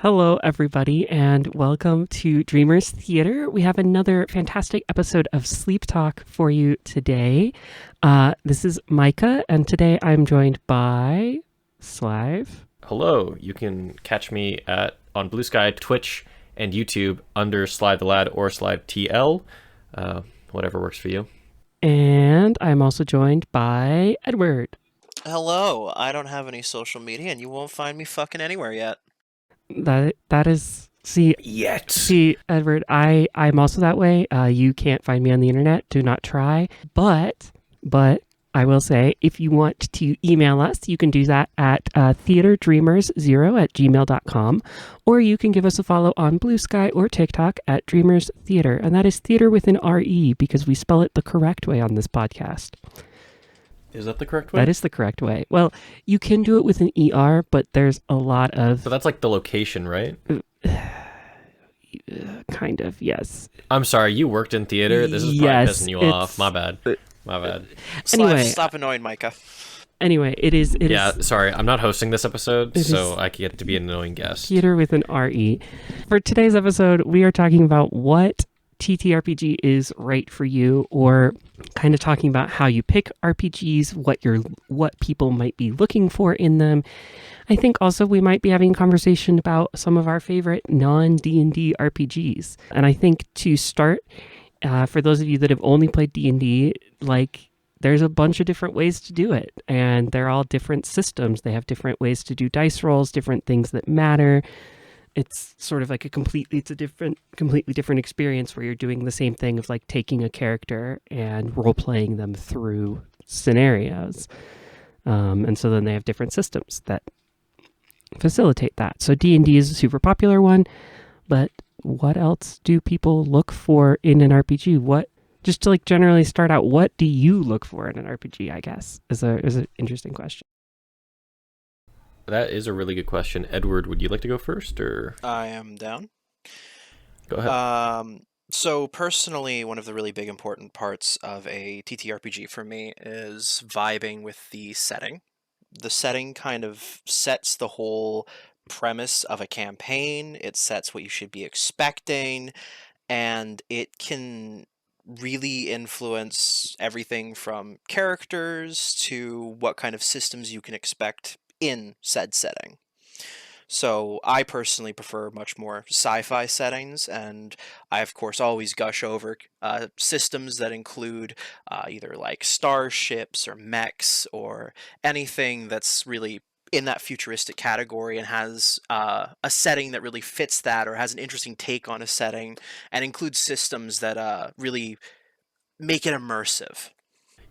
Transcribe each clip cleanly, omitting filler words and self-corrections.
Hello, everybody, and welcome to Dreamers Theater. We have another fantastic episode of Sleep Talk for you today. This is Micah, and today I'm joined by Slive. Hello, you can catch me on Blue Sky, Twitch, and YouTube under Slide the Lad or Slide TL, whatever works for you. And I'm also joined by Edward. Hello, I don't have any social media, and you won't find me fucking anywhere yet. That is see, Edward, I'm also that way. You can't find me on the internet. Do not try. But I will say, if you want to email us, you can do that at theaterdreamers0@gmail.com, or you can give us a follow on Blue Sky or TikTok at Dreamers Theater, and that is theater with an R-E because we spell it the correct way on this podcast. Is that the correct way? That is the correct way. Well, you can do it with an ER, but there's a lot of... So that's like the location, right? Kind of, yes. I'm sorry, you worked in theater? This is probably pissing you off. My bad. Anyway, Stop annoying Micah. Anyway, it is... Sorry, I'm not hosting this episode, so I get to be an annoying guest. Theater with an R-E. For today's episode, we are talking about what TTRPG is right for you, or kind of talking about how you pick RPGs, what people might be looking for in them. I think also we might be having a conversation about some of our favorite non-D&D RPGs. And I think to start, for those of you that have only played D&D, there's a bunch of different ways to do it, and they're all different systems. They have different ways to do dice rolls, different things that matter. It's sort of like a completely different experience where you're doing the same thing of like taking a character and role-playing them through scenarios. And so then they have different systems that facilitate that. So D&D is a super popular one, but what else do people look for in an RPG? Just to like generally start out, what do you look for in an RPG, I guess, is an interesting question. That is a really good question. Edward, would you like to go first, or? I am down. Go ahead. So personally, one of the really big important parts of a TTRPG for me is vibing with the setting. The setting kind of sets the whole premise of a campaign. It sets what you should be expecting, and it can really influence everything from characters to what kind of systems you can expect in said setting. So I personally prefer much more sci-fi settings, and I of course always gush over systems that include either like starships or mechs or anything that's really in that futuristic category and has a setting that really fits that, or has an interesting take on a setting, and includes systems that really make it immersive.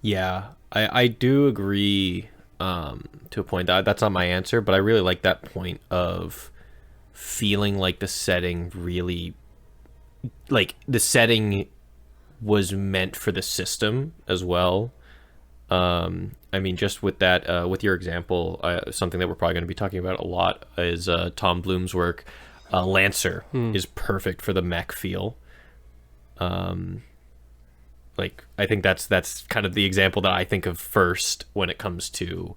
Yeah, I do agree to a point. That's not my answer, but I really like that point of feeling like the setting really, like the setting was meant for the system as well. I mean, just with that, with your example, something that we're probably going to be talking about a lot is Tom Bloom's work. Lancer is perfect for the mech feel. I think that's kind of the example that I think of first when it comes to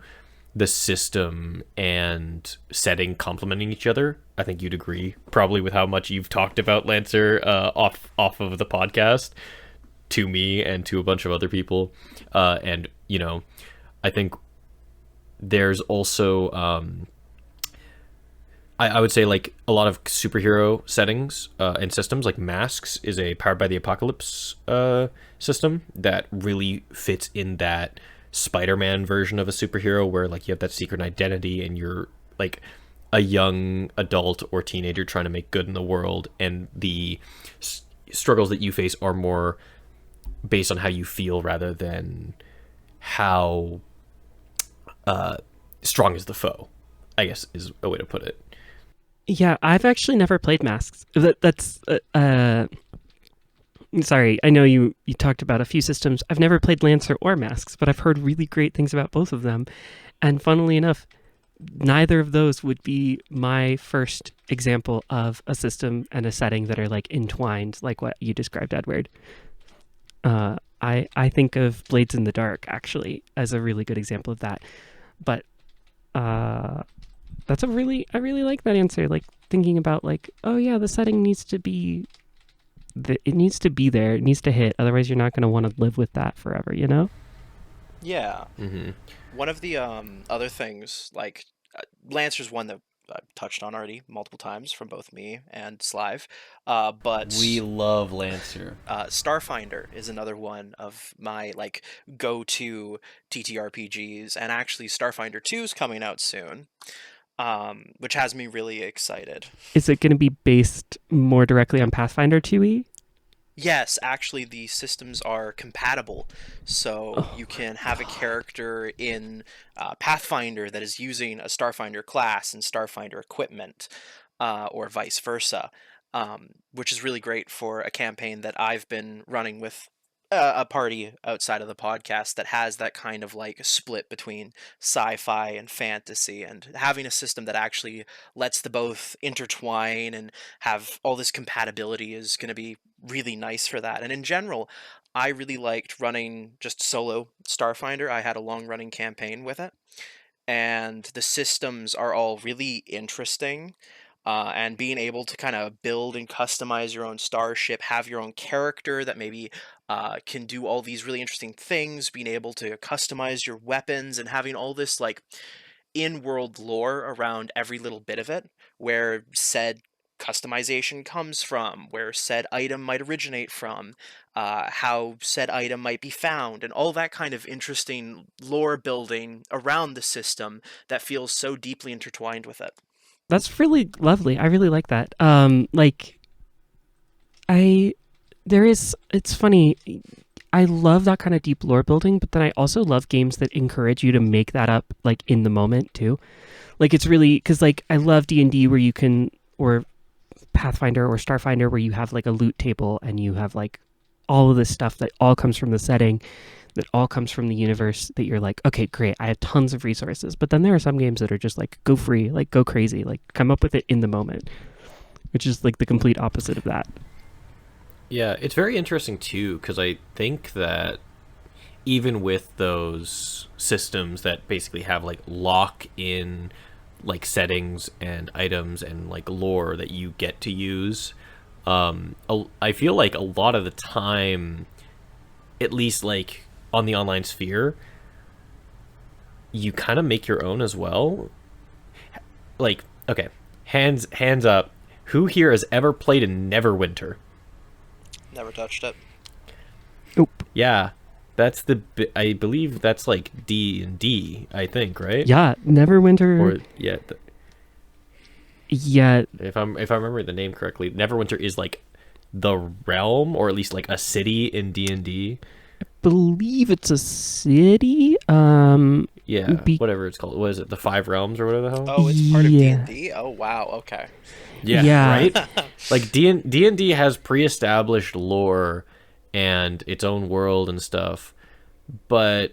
the system and setting complementing each other. I think you'd agree probably with how much you've talked about Lancer off of the podcast to me and to a bunch of other people. And, you know, I think there's also... I would say like a lot of superhero settings and systems, like Masks is a Powered by the Apocalypse system that really fits in that Spider-Man version of a superhero where like you have that secret identity and you're like a young adult or teenager trying to make good in the world, and the struggles that you face are more based on how you feel rather than how strong is the foe, I guess is a way to put it. Yeah, I've actually never played Masks. That's sorry, I know you talked about a few systems. I've never played Lancer or Masks, but I've heard really great things about both of them. And funnily enough, neither of those would be my first example of a system and a setting that are like entwined, like what you described, Edward. I think of Blades in the Dark actually as a really good example of that. But I really like that answer. Like thinking about like, oh yeah, the setting needs to be, it needs to be there. It needs to hit. Otherwise, you're not going to want to live with that forever. You know? Yeah. Mm-hmm. One of the other things, like Lancer's one that I've touched on already multiple times from both me and Slive, We but love Lancer. Starfinder is another one of my like go-to TTRPGs, and actually Starfinder 2 is coming out soon, which has me really excited. Is it going to be based more directly on Pathfinder 2e? Yes, actually, the systems are compatible. So Oh you my can have a god. character in Pathfinder that is using a Starfinder class and Starfinder equipment, or vice versa, which is really great for a campaign that I've been running with a party outside of the podcast that has that kind of like split between sci-fi and fantasy, and having a system that actually lets the both intertwine and have all this compatibility is going to be really nice for that. And in general, I really liked running just solo Starfinder. I had a long running campaign with it, and the systems are all really interesting. And being able to kind of build and customize your own starship, have your own character that maybe can do all these really interesting things, being able to customize your weapons, and having all this like in-world lore around every little bit of it, where said customization comes from, where said item might originate from, how said item might be found, and all that kind of interesting lore building around the system that feels so deeply intertwined with it. That's really lovely. I really like that. Like I there is it's funny. I love that kind of deep lore building, but then I also love games that encourage you to make that up like in the moment too. Like it's really cuz like I love D&D where you can, or Pathfinder or Starfinder where you have like a loot table and you have like all of this stuff that all comes from the setting, that all comes from the universe, that you're like, okay, great, I have tons of resources. But then there are some games that are just like go free, like go crazy, like come up with it in the moment, which is like the complete opposite of that. Yeah, it's very interesting too because I think that even with those systems that basically have like lock in like settings and items and like lore that you get to use, I feel like a lot of the time, at least like on the online sphere, you kind of make your own as well. Like, okay, hands up, who here has ever played in Neverwinter? Never touched it. Nope. Yeah, that's I believe that's like D&D, I think, right? Yeah, Or Neverwinter. yeah, Yeah, if I remember the name correctly, Neverwinter is like the realm, or at least like a city in D&D. believe it's a city. Yeah, Be, whatever it's called. What is it? The Five Realms or whatever the hell? Oh, it's part of D and yeah, D. Oh wow. Okay. Yeah, yeah. right. Like D&D has pre-established lore and its own world and stuff, but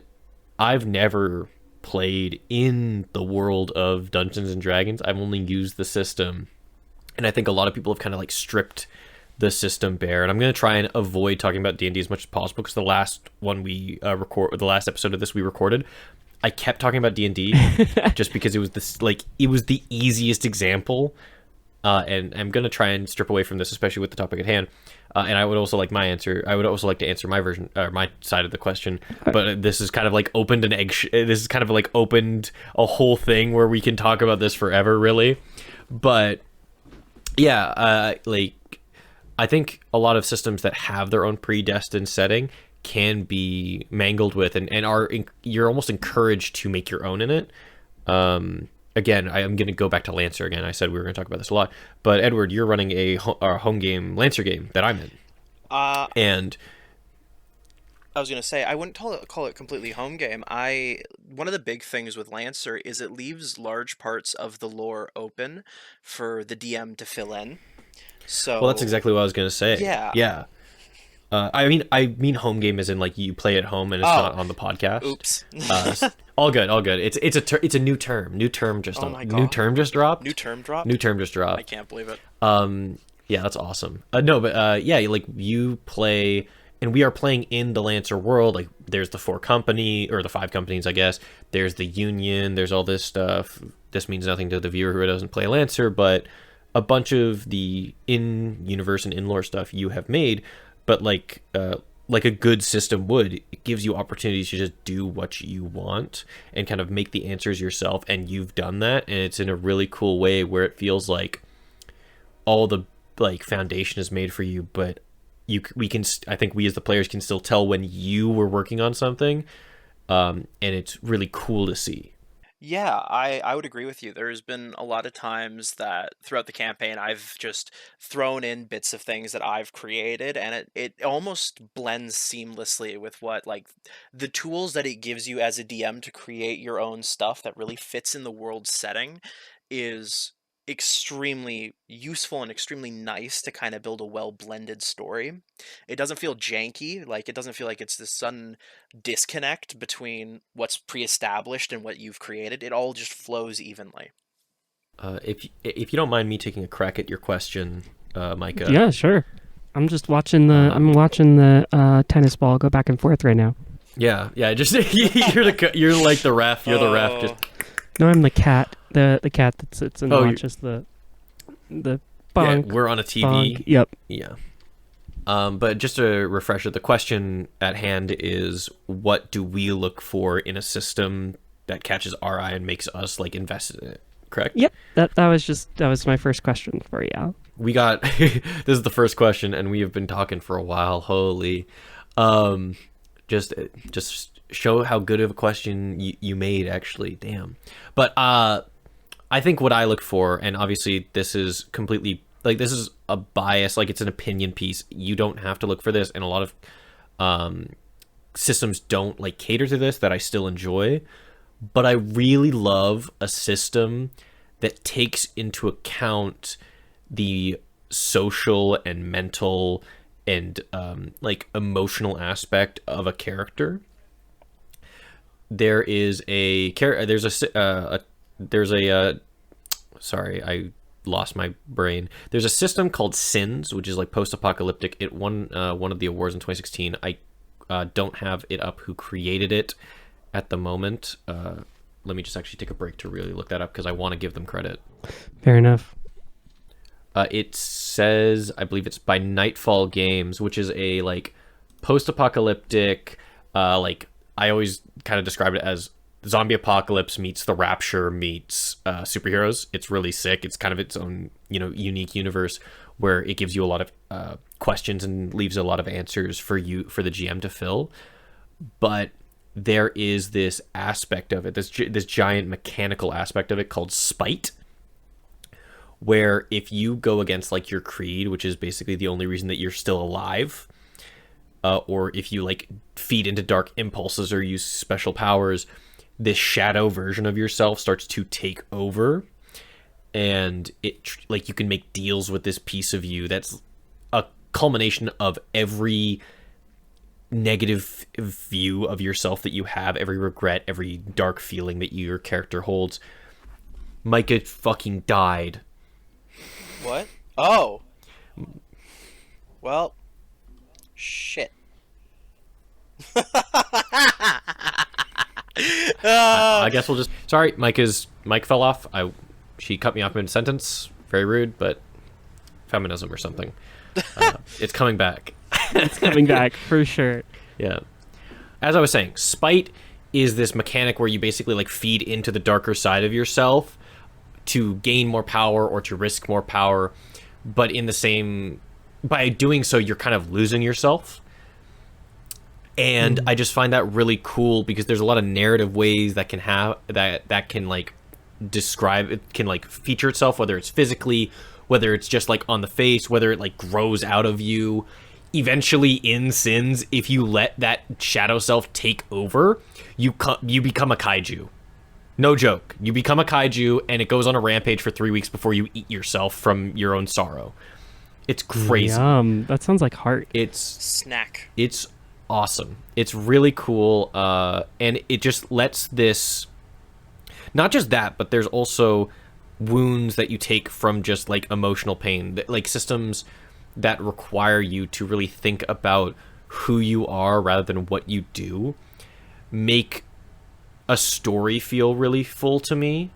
I've never played in the world of Dungeons and Dragons. I've only used the system, and I think a lot of people have kind of like stripped the system bare. And I'm going to try and avoid talking about D&D as much as possible because the last one we the last episode of this we recorded, I kept talking about D&D just because it was this like it was the easiest example. And I'm gonna try and strip away from this, especially with the topic at hand. And I would also like my answer. I would also like to answer my version or my side of the question. But this is kind of like opened an egg. This is kind of like opened a whole thing where we can talk about this forever, really. But yeah, like I think a lot of systems that have their own predestined setting can be mangled with, and you're almost encouraged to make your own in it. Again, I'm going to go back to Lancer again. I said we were going to talk about this a lot, but Edward, you're running a home game Lancer game that I'm in, Uh, and I was gonna say I wouldn't call it completely home game. I One of the big things with Lancer is it leaves large parts of the lore open for the DM to fill in. well, that's So exactly what I was going to say. yeah. Yeah, I mean home game is in like you play at home and it's Oh, not on the podcast. oops. All good, all good. It's a new term. Oh my New god. term just dropped. New term drop? New term just I dropped. can't believe it. Yeah, that's awesome. No, but yeah, like you play and we are playing in the Lancer world. Like, there's the 4 company, or the 5 companies, I guess. There's the Union. There's all this stuff. This means nothing to the viewer who doesn't play Lancer, but a bunch of the in-universe and in-lore stuff you have made, but like a good system would, it gives you opportunities to just do what you want and kind of make the answers yourself, and you've done that, and it's in a really cool way where it feels like all the like foundation is made for you, but I think we as the players can still tell when you were working on something, and it's really cool to see. Yeah, I would agree with you. There's been a lot of times that throughout the campaign I've just thrown in bits of things that I've created, and it almost blends seamlessly with what, like, the tools that it gives you as a DM to create your own stuff that really fits in the world setting is extremely useful and extremely nice to kind of build a well blended story. It doesn't feel janky, like it doesn't feel like it's this sudden disconnect between what's pre-established and what you've created. It all just flows evenly. If you don't mind me taking a crack at your question, Micah. Yeah, sure. I'm just watching the tennis ball go back and forth right now. Yeah. Just you're like the ref. You're the ref. Just No, I'm the cat. The cat that sits and watches the bonk. Yeah, we're on a TV. Bonk. Yep. Yeah. But just a refresher, the question at hand is, what do we look for in a system that catches our eye and makes us like invested in it? Correct? Yep. That was my first question for you. We got this is the first question, and we have been talking for a while. Holy, just show how good of a question you made, actually. Damn. But I think what I look for, and obviously this is completely like, this is a bias, like it's an opinion piece. You don't have to look for this, and a lot of systems don't like cater to this, that I still enjoy. But I really love a system that takes into account the social and mental and like emotional aspect of a character. There's a sorry, I lost my brain. There's a system called Sins, which is like post-apocalyptic. It won one of the awards in 2016. I don't have it up who created it at the moment. Let me just actually take a break to really look that up, because I want to give them credit. Fair enough. It says, I believe it's by Nightfall Games, which is a like post-apocalyptic, like, I always kind of describe it as zombie apocalypse meets the Rapture meets superheroes. It's really sick. It's kind of its own, unique universe where it gives you a lot of questions and leaves a lot of answers for the GM to fill. But there is this aspect of it, this giant mechanical aspect of it called spite, where if you go against like your creed, which is basically the only reason that you're still alive, or if you like feed into dark impulses or use special powers, this shadow version of yourself starts to take over, and it like you can make deals with this piece of you that's a culmination of every negative view of yourself that you have, every regret, every dark feeling that your character holds. Micah fucking died. What? Oh. Well, shit. I guess we'll just... Sorry, Mike fell off. She cut me off mid-sentence. Very rude, but feminism or something. It's coming back. It's coming back, for sure. Yeah. As I was saying, spite is this mechanic where you basically like feed into the darker side of yourself to gain more power or to risk more power, but by doing so, you're kind of losing yourself. And I just find that really cool, because there's a lot of narrative ways that can have that can like describe, it can like feature itself, whether it's physically, whether it's just like on the face, whether it like grows out of you. Eventually in Sins, if you let that shadow self take over, you become a kaiju. No joke. You become a kaiju, and it goes on a rampage for 3 weeks before you eat yourself from your own sorrow. It's crazy. That sounds like heart. It's snack. It's awesome. It's really cool, and it just lets this, not just that, but there's also wounds that you take from just like emotional pain, like systems that require you to really think about who you are rather than what you do make a story feel really full to me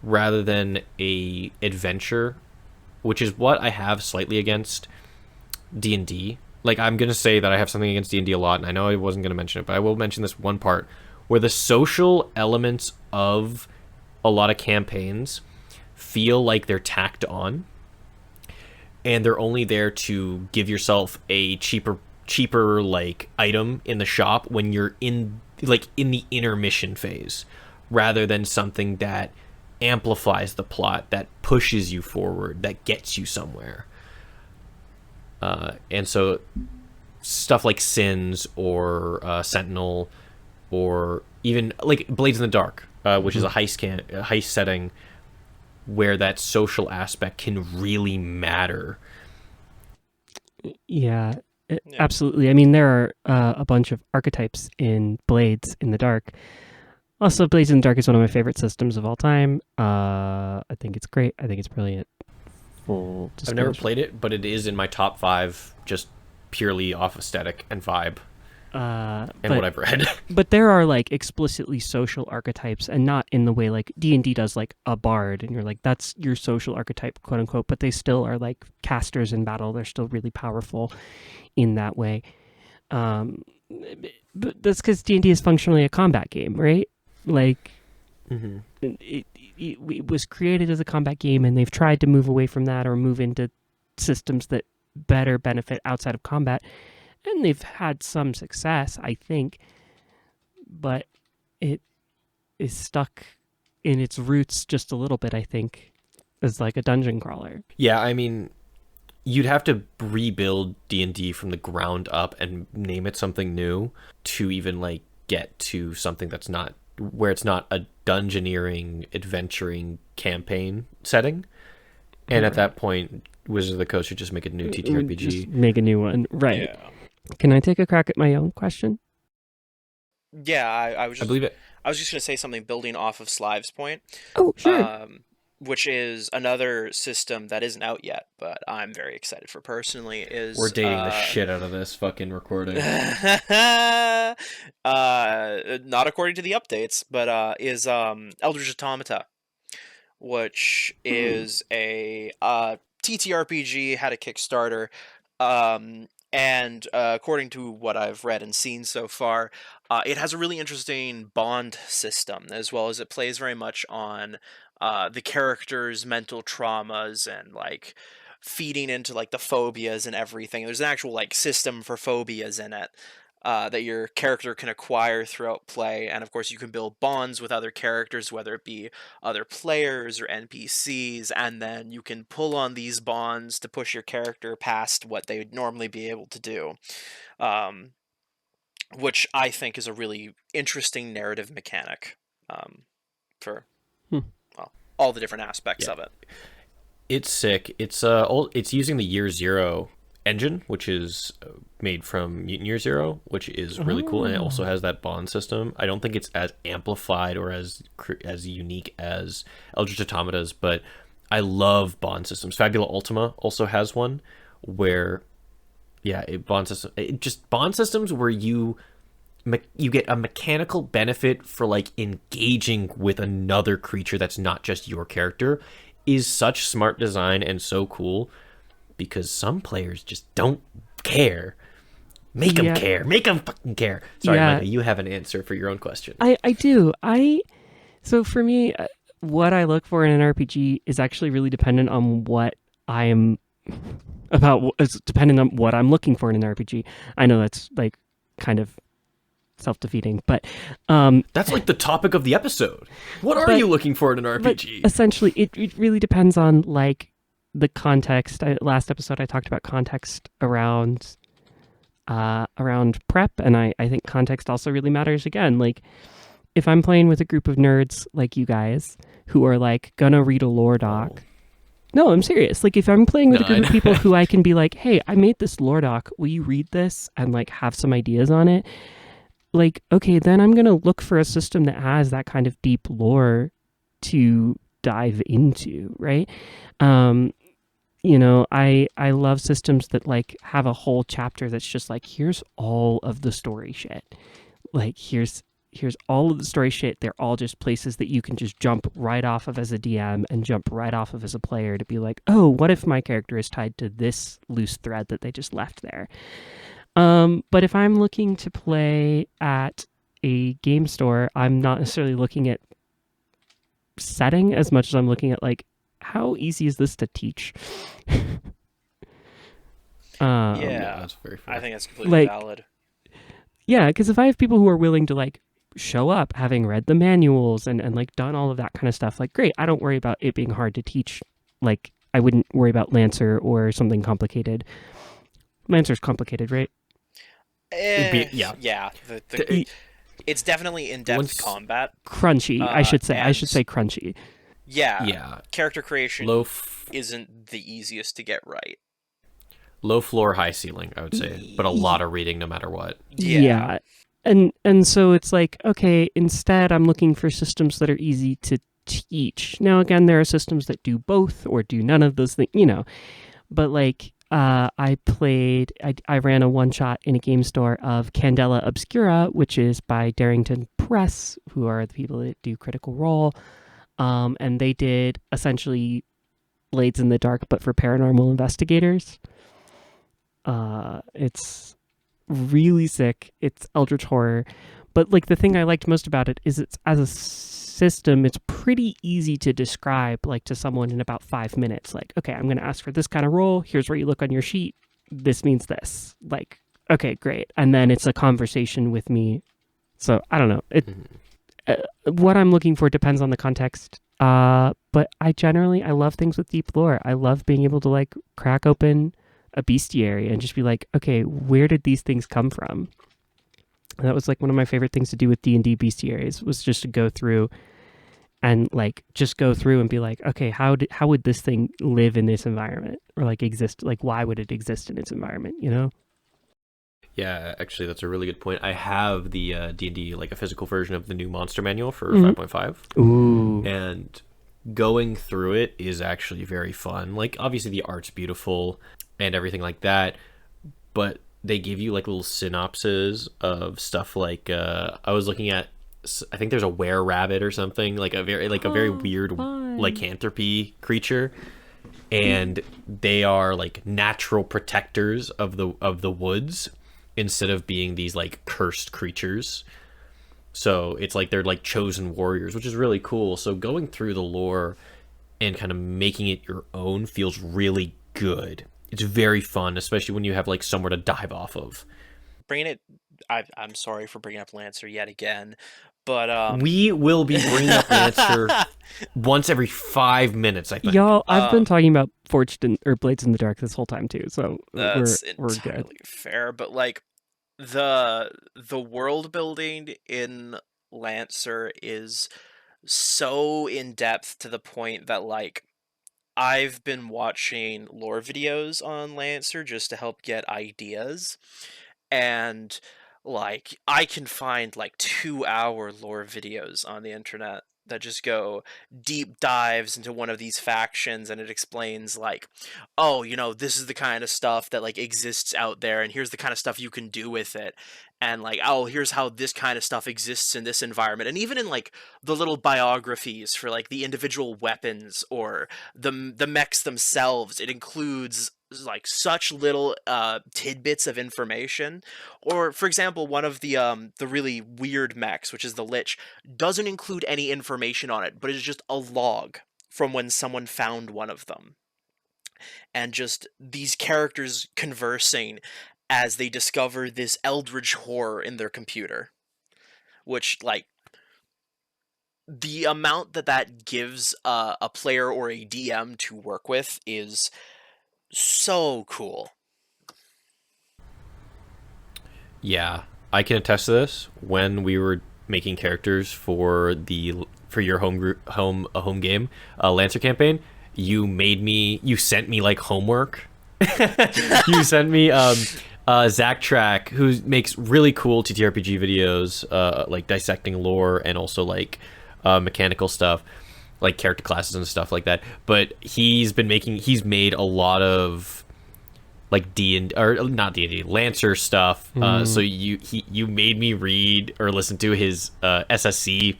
rather than a adventure, which is what I have slightly against D&D. Like, I'm going to say that I have something against D&D a lot, and I know I wasn't going to mention it, but I will mention this one part where the social elements of a lot of campaigns feel like they're tacked on, and they're only there to give yourself a cheaper like item in the shop when you're in the intermission phase, rather than something that amplifies the plot, that pushes you forward, that gets you somewhere. And so stuff like Sins or Sentinel, or even like Blades in the Dark, which is a heist setting where that social aspect can really matter. Yeah, absolutely. I mean, there are a bunch of archetypes in Blades in the Dark. Also, Blades in the Dark is one of my favorite systems of all time. I think it's great. I think it's brilliant. Full disclosure. I've never played it, but it is in my top 5, just purely off aesthetic and vibe. What I've read. But there are like explicitly social archetypes, and not in the way like D&D does, like a bard, and you're like, that's your social archetype, quote unquote, but they still are like casters in battle. They're still really powerful in that way. But that's because D&D is functionally a combat game, right? Like, it was created as a combat game, and they've tried to move away from that or move into systems that better benefit outside of combat. And they've had some success, I think, but it is stuck in its roots just a little bit, I think, as like a dungeon crawler. Yeah, I mean, you'd have to rebuild D&D from the ground up and name it something new to even like get to something that's not, where it's not a dungeoneering, adventuring campaign setting. And at that point, Wizards of the Coast should just make a new TTRPG. Just make a new one, right? Yeah. Can I take a crack at my own question? Yeah, I was just, I believe it. I was just going to say something building off of Slive's point. Oh, sure. Which is another system that isn't out yet, but I'm very excited for personally. We're dating the shit out of this fucking recording. Not according to the updates, but is Eldritch Automata, which is a TTRPG, had a Kickstarter, and according to what I've read and seen so far, it has a really interesting bond system, as well as it plays very much on the characters' mental traumas and like feeding into like the phobias and everything. There's an actual like system for phobias in it that your character can acquire throughout play, and of course you can build bonds with other characters, whether it be other players or NPCs, and then you can pull on these bonds to push your character past what they would normally be able to do, which I think is a really interesting narrative mechanic for well, all the different aspects of it. It's sick. It's using the Year Zero engine, which is made from Mutant Year Zero, which is really cool, and it also has that bond system. I don't think it's as amplified or as unique as Eldritch Automata's, but I love bond systems. Fabula Ultima also has one where, bond systems where you get a mechanical benefit for like engaging with another creature that's not just your character is such smart design and so cool, because some players just don't care. Make them care. Make them fucking care. Sorry, Micah, you have an answer for your own question. I do. So for me, what I look for in an RPG is actually really dependent on what I am about. It's dependent on what I'm looking for in an RPG. I know that's like kind of self-defeating, but that's like the topic of the episode. What are you looking for in an RPG? Essentially, it really depends on like the context. Last episode I talked about context around prep, and I think context also really matters. Again, like if I'm playing with a group of nerds like you guys who are like gonna read a lore doc. No, I'm serious. Like if I'm playing with a group of people who I can be like, hey, I made this lore doc, will you read this and like have some ideas on it? Like, okay, then I'm going to look for a system that has that kind of deep lore to dive into, right? I love systems that like have a whole chapter that's just like, here's all of the story shit. Like here's all of the story shit. They're all just places that you can just jump right off of as a DM and jump right off of as a player to be like, oh, what if my character is tied to this loose thread that they just left there? But if I'm looking to play at a game store, I'm not necessarily looking at setting as much as I'm looking at like, how easy is this to teach? Yeah, that's very fair. I think that's completely like, valid. Yeah, because if I have people who are willing to like show up having read the manuals and like done all of that kind of stuff, like great. I don't worry about it being hard to teach. Like I wouldn't worry about Lancer or something complicated. Lancer's complicated, right? Yeah. It's definitely in-depth combat. Crunchy, I should say. I should say crunchy. Yeah. Character creation isn't the easiest to get right. Low floor, high ceiling, I would say, but a lot of reading no matter what. Yeah. And so it's like, okay, instead I'm looking for systems that are easy to teach. Now, again, there are systems that do both or do none of those things, but like I ran a one-shot in a game store of Candela Obscura, which is by Darrington Press, who are the people that do Critical Role. And they did essentially Blades in the Dark, but for paranormal investigators. It's really sick. It's eldritch horror. But like the thing I liked most about it is it's as a system, it's pretty easy to describe like to someone in about 5 minutes. Like, okay, I'm going to ask for this kind of roll. Here's where you look on your sheet. This means this. Like, okay, great. And then it's a conversation with me. So I don't know. What I'm looking for depends on the context. But I love things with deep lore. I love being able to like crack open a bestiary and just be like, okay, where did these things come from? And that was like one of my favorite things to do with D&D bestiaries was just to go through and like just go through and be like, okay, how would this thing live in this environment or like exist? Like, why would it exist in its environment? Yeah, actually, that's a really good point. I have the D&D, like a physical version of the new monster manual for 5.5. Ooh. And going through it is actually very fun. Like, obviously, the art's beautiful and everything like that, but they give you like little synopses of stuff like I was looking at, I think there's a were-rabbit or something, like a very weird lycanthropy creature, and they are like natural protectors of the woods instead of being these like cursed creatures. So it's like they're like chosen warriors, which is really cool. So going through the lore and kind of making it your own feels really good. It's very fun, especially when you have like somewhere to dive off of. I'm sorry for bringing up Lancer yet again, but we will be bringing up Lancer once every 5 minutes, I think. Y'all, I've been talking about Blades in the Dark this whole time too, so that's we're entirely good. fair. But like the world building in Lancer is so in depth to the point that like I've been watching lore videos on Lancer just to help get ideas, and like I can find like 2-hour lore videos on the internet that just go deep dives into one of these factions, and it explains like, oh, this is the kind of stuff that like exists out there, and here's the kind of stuff you can do with it, and like, oh, here's how this kind of stuff exists in this environment. And even in like the little biographies for like the individual weapons or the mechs themselves, it includes like such little tidbits of information. Or for example, one of the really weird mechs, which is the Lich, doesn't include any information on it, but it's just a log from when someone found one of them, and just these characters conversing as they discover this eldritch horror in their computer, which like the amount that gives a player or a DM to work with is so cool. Yeah, I can attest to this. When we were making characters for your home game, Lancer campaign, you sent me like homework. You sent me Zach Track, who makes really cool TTRPG videos, like dissecting lore and also like mechanical stuff. like character classes and stuff like that. But he's made a lot of like not D&D Lancer stuff. So you made me read or listen to his SSC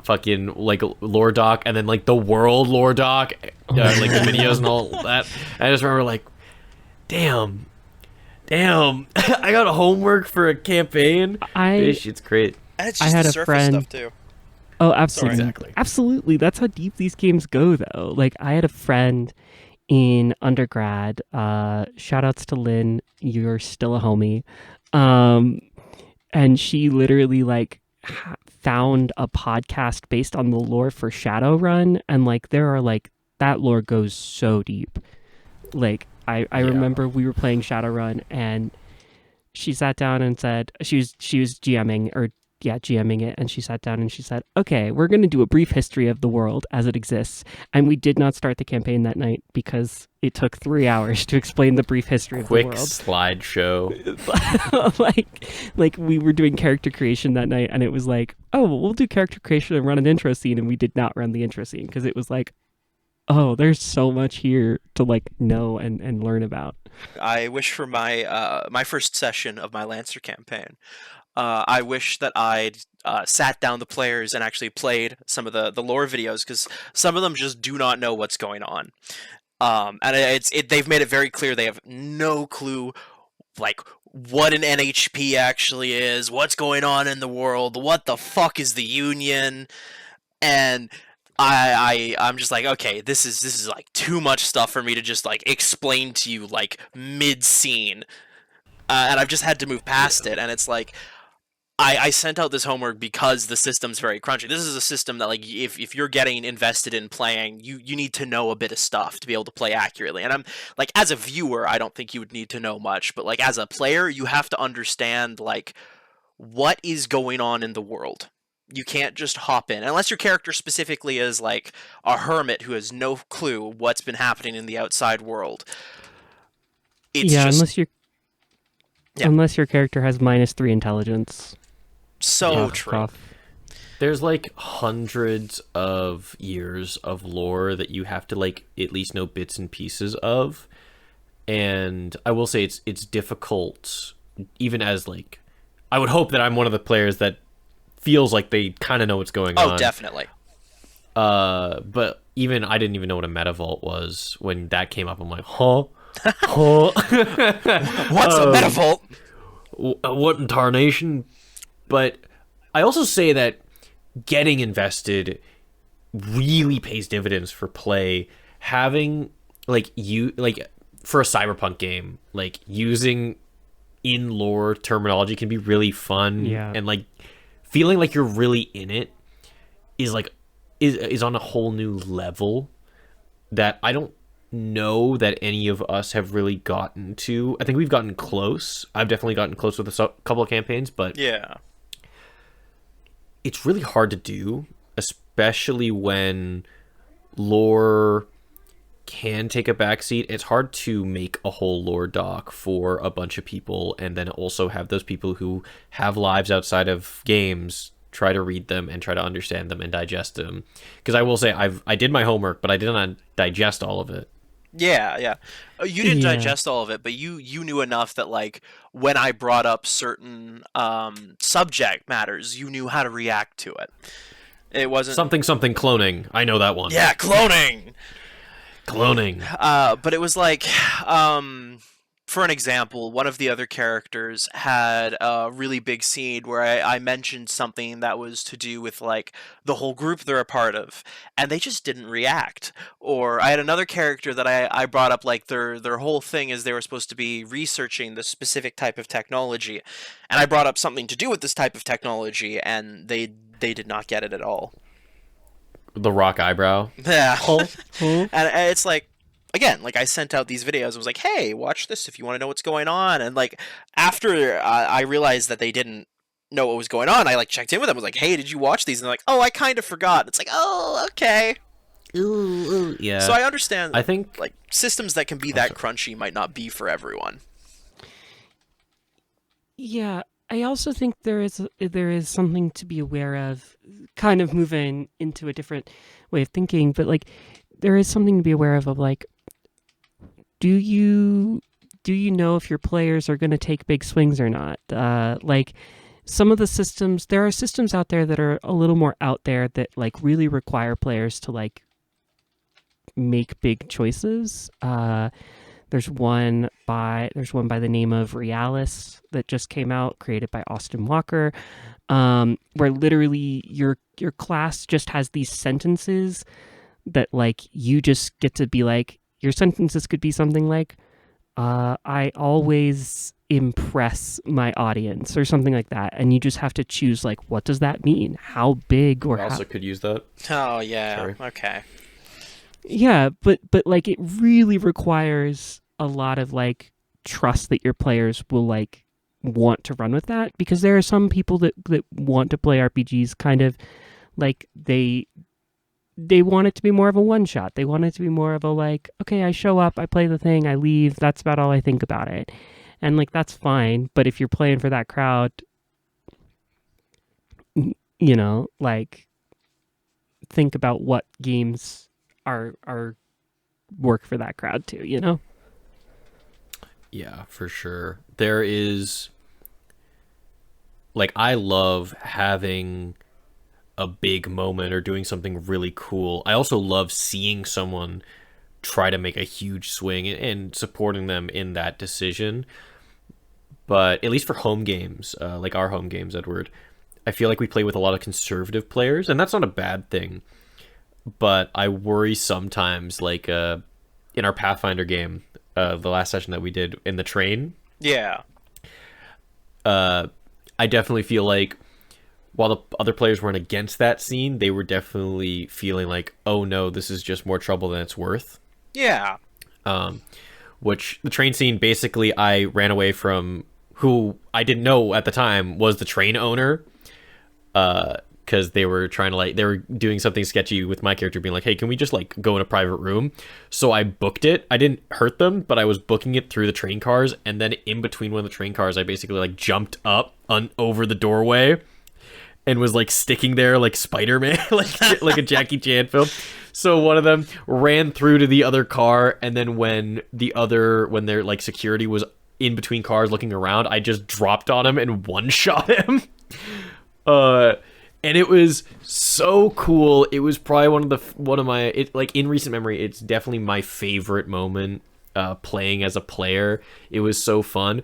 fucking like lore doc, and then like the world lore doc, like the videos and all that. I just remember like, damn, I got a homework for a campaign. It's great. And it's I just had the a surface friend- stuff too. Oh, absolutely. Exactly. Absolutely. That's how deep these games go, though. Like, I had a friend in undergrad. Shout outs to Lynn. You're still a homie. And she literally, like, found a podcast based on the lore for Shadowrun. And, like, there are, like, that lore goes so deep. Like, I remember we were playing Shadowrun, and she sat down and said, she was GMing it, and she sat down and she said, okay, we're going to do a brief history of the world as it exists. And we did not start the campaign that night because it took 3 hours to explain the brief history of the Quick world. slideshow. like we were doing character creation that night, and it was like, oh, well, we'll do character creation and run an intro scene, and we did not run the intro scene because it was like, oh, there's so much here to like know and learn about. I wish for my my first session of my Lancer campaign, I wish that I'd sat down the players and actually played some of the lore videos, because some of them just do not know what's going on. And they've made it very clear they have no clue, like, what an NHP actually is, what's going on in the world, what the fuck is the Union, and I'm just like, okay, this is like too much stuff for me to just like explain to you like mid scene, and I've just had to move past it. And it's like, I sent out this homework because the system's very crunchy. This is a system that, like, if you're getting invested in playing, you need to know a bit of stuff to be able to play accurately. And I'm like, as a viewer, I don't think you would need to know much, but like as a player, you have to understand like what is going on in the world. You can't just hop in unless your character specifically is like a hermit who has no clue what's been happening in the outside world. It's just, unless your character has -3 intelligence. so true. Tough. There's like hundreds of years of lore that you have to like at least know bits and pieces of, and I will say it's difficult, even as like, I would hope that I'm one of the players that feels like they kind of know what's going on. Oh, definitely. But even I didn't even know what a meta vault was when that came up. I'm like, huh? What's a meta vault? What in tarnation? But I also say that getting invested really pays dividends for play. Having like for a cyberpunk game, like using in lore terminology can be really fun. Yeah. And like feeling like you're really in it is like is on a whole new level that I don't know that any of us have really gotten to. I think we've gotten close. I've definitely gotten close with a couple of campaigns, but Yeah. it's really hard to do, especially when lore can take a backseat. It's hard to make a whole lore doc for a bunch of people and then also have those people who have lives outside of games try to read them and try to understand them and digest them. Because I will say I did my homework, but I did not digest all of it. Yeah. You didn't Yeah. digest all of it, but you knew enough that like when I brought up certain subject matters, you knew how to react to it. It wasn't Something cloning. I know that one. Yeah, cloning. Cloning. But it was like, for an example, one of the other characters had a really big scene where I mentioned something that was to do with like the whole group they're a part of, and they just didn't react. Or I had another character that I brought up, like their whole thing is they were supposed to be researching this specific type of technology, and I brought up something to do with this type of technology, and they did not get it at all. The rock eyebrow. Yeah. And it's like, again, like I sent out these videos. I was like, hey, watch this if you want to know what's going on. And like after I realized that they didn't know what was going on, I like checked in with them. I was like, hey, did you watch these? And they're like, oh, I kind of forgot. It's like, oh, okay. Ooh, yeah. So I understand. I think like systems that can be that crunchy might not be for everyone. Yeah, I also think there is something to be aware of, kind of moving into a different way of thinking, but like there is something to be aware of like, do you know if your players are going to take big swings or not? Like some of the systems, there are systems out there that are a little more out there that like really require players to like make big choices. There's one by the name of Realis that just came out, created by Austin Walker, where literally your class just has these sentences that like you just get to be like, your sentences could be something like, I always impress my audience or something like that, and you just have to choose like, what does that mean? How big or I also how... could use that. Oh yeah. Sorry. Okay. Yeah, but like it really requires a lot of like trust that your players will like want to run with that, because there are some people that want to play RPGs kind of like they want it to be more of a one shot. They want it to be more of a like, okay, I show up, I play the thing, I leave, that's about all I think about it. And like that's fine, but if you're playing for that crowd, you know, like think about what games are work for that crowd too, you know? Yeah, for sure. There is, like, I love having a big moment or doing something really cool. I also love seeing someone try to make a huge swing and supporting them in that decision. But at least for home games, like our home games, Edward, I feel like we play with a lot of conservative players, and that's not a bad thing. But I worry sometimes, like in our Pathfinder game, the last session that we did in the train. Yeah. I definitely feel like while the other players weren't against that scene, they were definitely feeling like, oh no, this is just more trouble than it's worth. Yeah. Which the train scene, basically, I ran away from who I didn't know at the time was the train owner. Because they were trying to like, they were doing something sketchy with my character, being like, hey, can we just like go in a private room? So I booked it. I didn't hurt them, but I was booking it through the train cars, and then in between one of the train cars, I basically like jumped up over the doorway and was like sticking there like Spider-Man, like a Jackie Chan film. So one of them ran through to the other car, and then when their like security was in between cars looking around, I just dropped on him and one-shot him. And it was so cool. It was probably one of my like in recent memory, it's definitely my favorite moment playing as a player. It was so fun.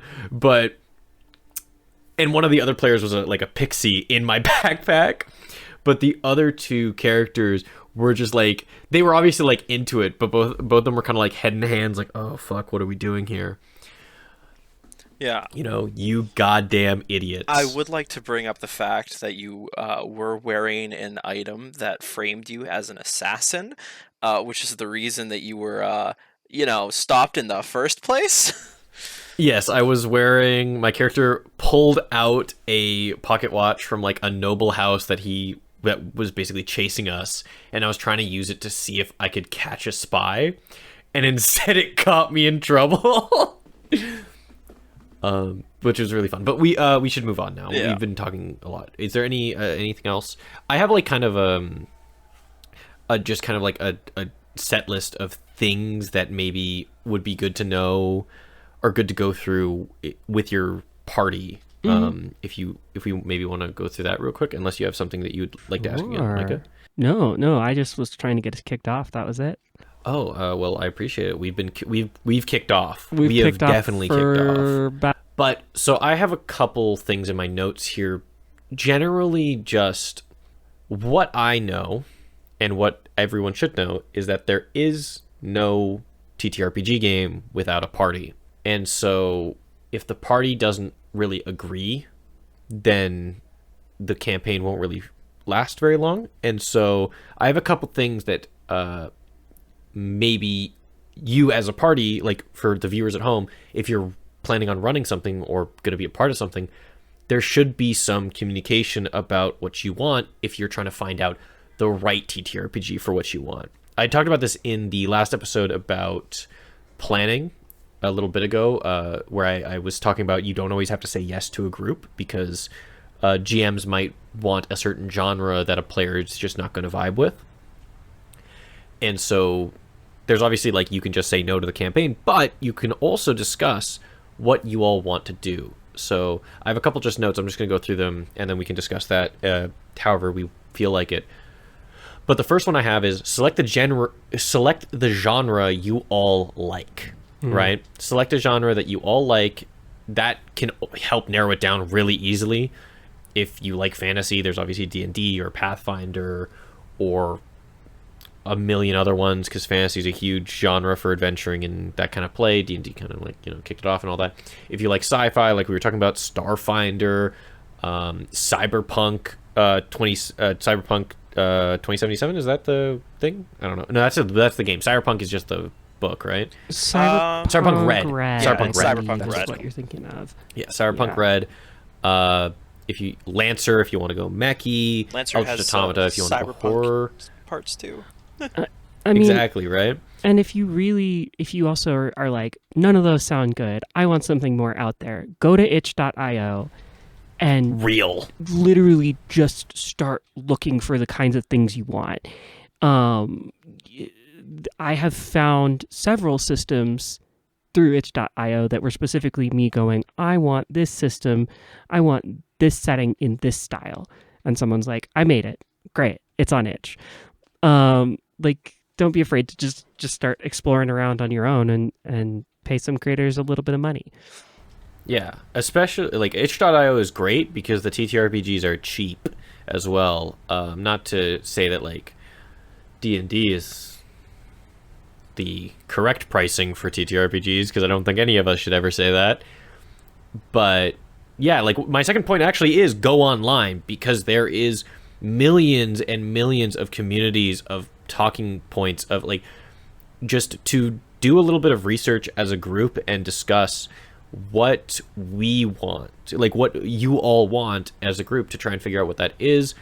And one of the other players was like a pixie in my backpack. But the other two characters were just like, they were obviously like into it, but both of them were kind of like head in hands, like, oh fuck, what are we doing here? Yeah. You know, you goddamn idiots. I would like to bring up the fact that you were wearing an item that framed you as an assassin, which is the reason that you were, stopped in the first place. Yes, I was wearing, my character pulled out a pocket watch from like a noble house that was basically chasing us, and I was trying to use it to see if I could catch a spy, and instead it caught me in trouble. Which was really fun. But we should move on now. Yeah. We've been talking a lot. Is there anything else? I have like kind of just kind of like a set list of things that maybe would be good to know or good to go through with your party. Mm-hmm. If we maybe want to go through that real quick, unless you have something that you'd like to ask again, Micah. No, I just was trying to get us kicked off. That was it. Oh, well, I appreciate it. We've kicked off. We have definitely kicked off. Kicked off. But so I have a couple things in my notes here. Generally, just what I know and what everyone should know is that there is no TTRPG game without a party. And so if the party doesn't really agree, then the campaign won't really last very long. And so I have a couple things that maybe you as a party, like for the viewers at home, if you're planning on running something or going to be a part of something, there should be some communication about what you want if you're trying to find out the right TTRPG for what you want. I talked about this in the last episode about planning a little bit ago, where I was talking about you don't always have to say yes to a group because GMs might want a certain genre that a player is just not going to vibe with. And so there's obviously like you can just say no to the campaign, but you can also discuss what you all want to do. So I have a couple just notes. I'm just going to go through them and then we can discuss that however we feel like it. But the first one I have is select the genre you all like, right? Select a genre that you all like. That can help narrow it down really easily. If you like fantasy, there's obviously D&D or Pathfinder or a million other ones, because fantasy is a huge genre for adventuring and that kind of play. D&D kind of like, you know, kicked it off and all that. If you like sci-fi, like we were talking about, Starfinder, Cyberpunk, Cyberpunk 2077, is that the thing? I don't know. No, that's the game. Cyberpunk is just the book, right? Cyberpunk Red. Yeah, Cyberpunk Red. Cyberpunk That's Red. what you're thinking of. Yeah, Cyberpunk Yeah. Red. If you Lancer, if you want to go mechy. Lancer Eldritch has Automata, if you want to go cyberpunk horror. parts too. I mean, Exactly, right? and if you also are like, none of those sound good, I want something more out there, go to itch.io and Real. literally just start looking for the kinds of things you want. I have found several systems through itch.io that were specifically me going, I want this system, I want this setting in this style. And someone's like, I made it. Great. It's on itch. Like, don't be afraid to just start exploring around on your own and pay some creators a little bit of money. Yeah, especially like itch.io is great because the TTRPGs are cheap as well. Not to say that like D&D is the correct pricing for TTRPGs, because I don't think any of us should ever say that. But yeah, like my second point actually is go online, because there is millions and millions of communities of talking points of like just to do a little bit of research as a group and discuss what we want, like what you all want as a group, to try and figure out what that is.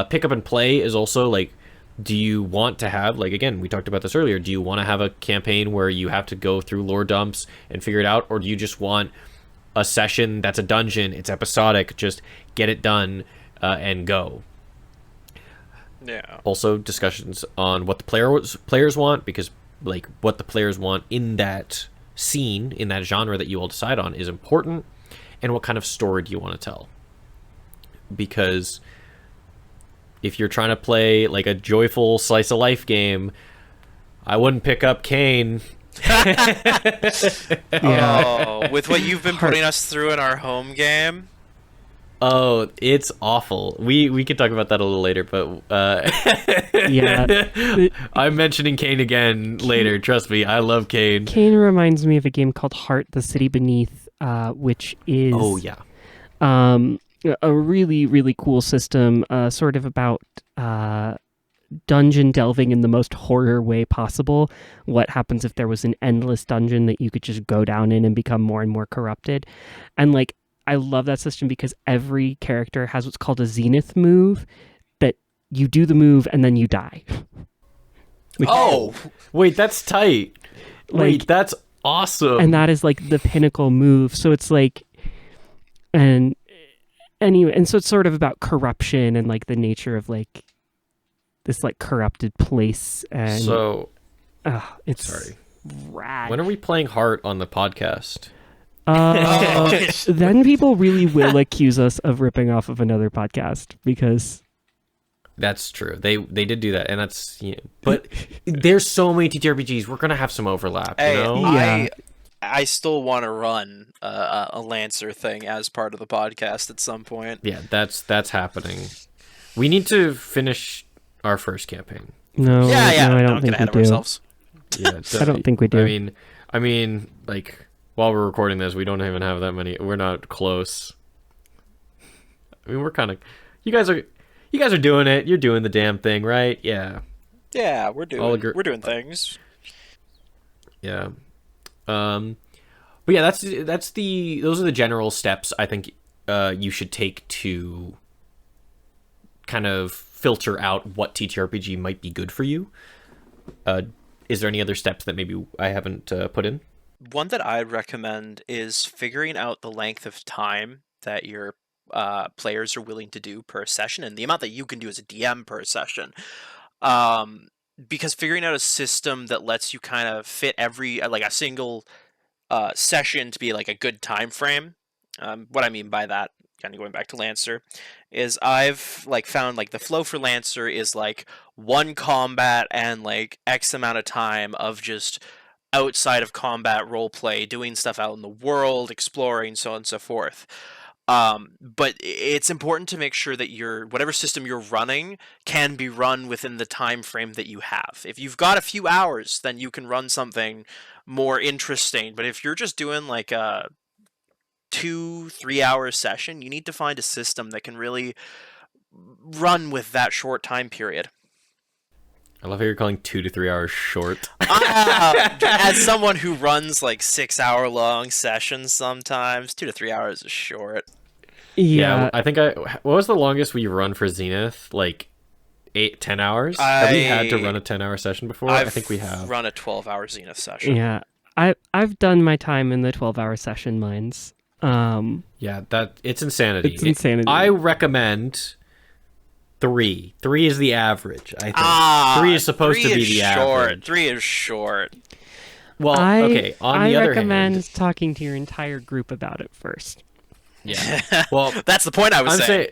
Pick up and play is also like, do you want to have, like, again, we talked about this earlier, do you want to have a campaign where you have to go through lore dumps and figure it out, or do you just want a session that's a dungeon, it's episodic, just get it done and go? Yeah. Also discussions on what the players want, because like what the players want in that scene, in that genre that you all decide on, is important, and what kind of story do you want to tell. Because if you're trying to play like a joyful slice of life game, I wouldn't pick up Kane. Oh, with what you've been putting us through in our home game. Oh, it's awful. We could talk about that a little later, but Yeah. I'm mentioning Kane again later. Trust me, I love Kane. Kane reminds me of a game called Heart: The City Beneath, which is a really, really cool system, sort of about dungeon delving in the most horror way possible. What happens if there was an endless dungeon that you could just go down in and become more and more corrupted? And like, I love that system because every character has what's called a zenith move, that you do the move and then you die. Like, Oh, Wait, that's tight. Wait, Like- that's awesome. and that is like the pinnacle move. So it's like, and anyway, and so it's sort of about corruption and like the nature of like this like corrupted place. And So, it's sorry. rad. When are we playing Heart on the podcast? Then people really will accuse us of ripping off of another podcast, because That's true. They did do that, and that's, you know, but there's so many TTRPGs. We're gonna have some overlap. hey, You know? Yeah. I still want to run a Lancer thing as part of the podcast at some point. Yeah, that's happening. We need to finish our first campaign. no, Yeah, no, I don't don't get think ahead we of do. ourselves. Yeah, I don't think we do. I mean, like, while we're recording this, we don't even have that many. We're not close. I mean, we're kind of. You guys are doing it. You're doing the damn thing, right? Yeah. Yeah, we're agree- doing things. Yeah. But yeah, those are the general steps I think you should take to kind of filter out what TTRPG might be good for you. Is there any other steps that maybe I haven't put in? One that I'd recommend is figuring out the length of time that your players are willing to do per session and the amount that you can do as a DM per session. Um, because figuring out a system that lets you kind of fit every like a single session to be like a good time frame. What I mean by that, kind of going back to Lancer, is I've like found like the flow for Lancer is like one combat and like X amount of time of just outside of combat role play, doing stuff out in the world, exploring, so on and so forth. But it's important to make sure that your whatever system you're running can be run within the time frame that you have. If you've got a few hours, then you can run something more interesting. But if you're just doing like a 2-3 hour session, you need to find a system that can really run with that short time period. I love how you're calling 2 to 3 hours short. As someone who runs like 6 hour long sessions sometimes, 2 to 3 hours is short. Yeah. I think what was the longest we run for Zenith? Like 8-10 hours? Have we had to run a 10-hour session before? I think we have. Run a 12-hour Zenith session. Yeah. I've done my time in the 12-hour session mines. Yeah, it's insanity. It's insanity. I recommend 3. 3 is the average, I think. 3 is supposed to be the average. 3 is short. Well, okay, on the other hand... I recommend talking to your entire group about it first. Yeah. Well, that's the point I was saying.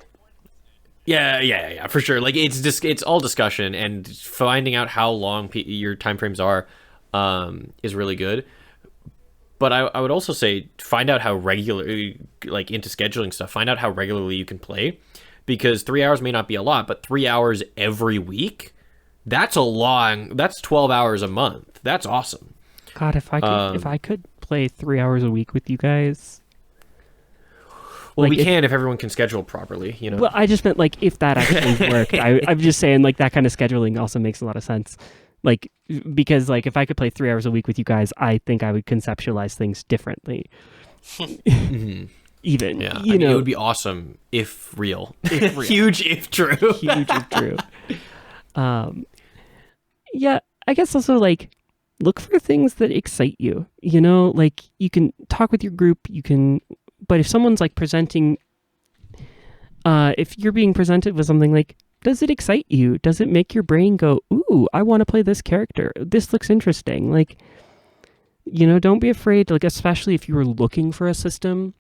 Yeah, for sure. Like it's all discussion, and finding out how long your time frames are is really good. But I would also say find out how regularly, like into scheduling stuff, find out how regularly you can play, because 3 hours may not be a lot, but 3 hours every week, that's 12 hours a month. That's awesome. God, if I could play 3 hours a week with you guys. Well, like, we can if everyone can schedule properly, you know. Well, I just meant like if that actually worked. I'm just saying like that kind of scheduling also makes a lot of sense. Like because like if I could play 3 hours a week with you guys, I think I would conceptualize things differently. Mm-hmm. Even yeah, you know, it would be awesome if real. Huge if true. Huge if true. Yeah, I guess also like look for things that excite you. You know, like you can talk with your group. But if someone's like presenting, if you're being presented with something like, does it excite you? Does it make your brain go, ooh, I want to play this character. This looks interesting. Like, you know, don't be afraid, like, especially if you were looking for a system,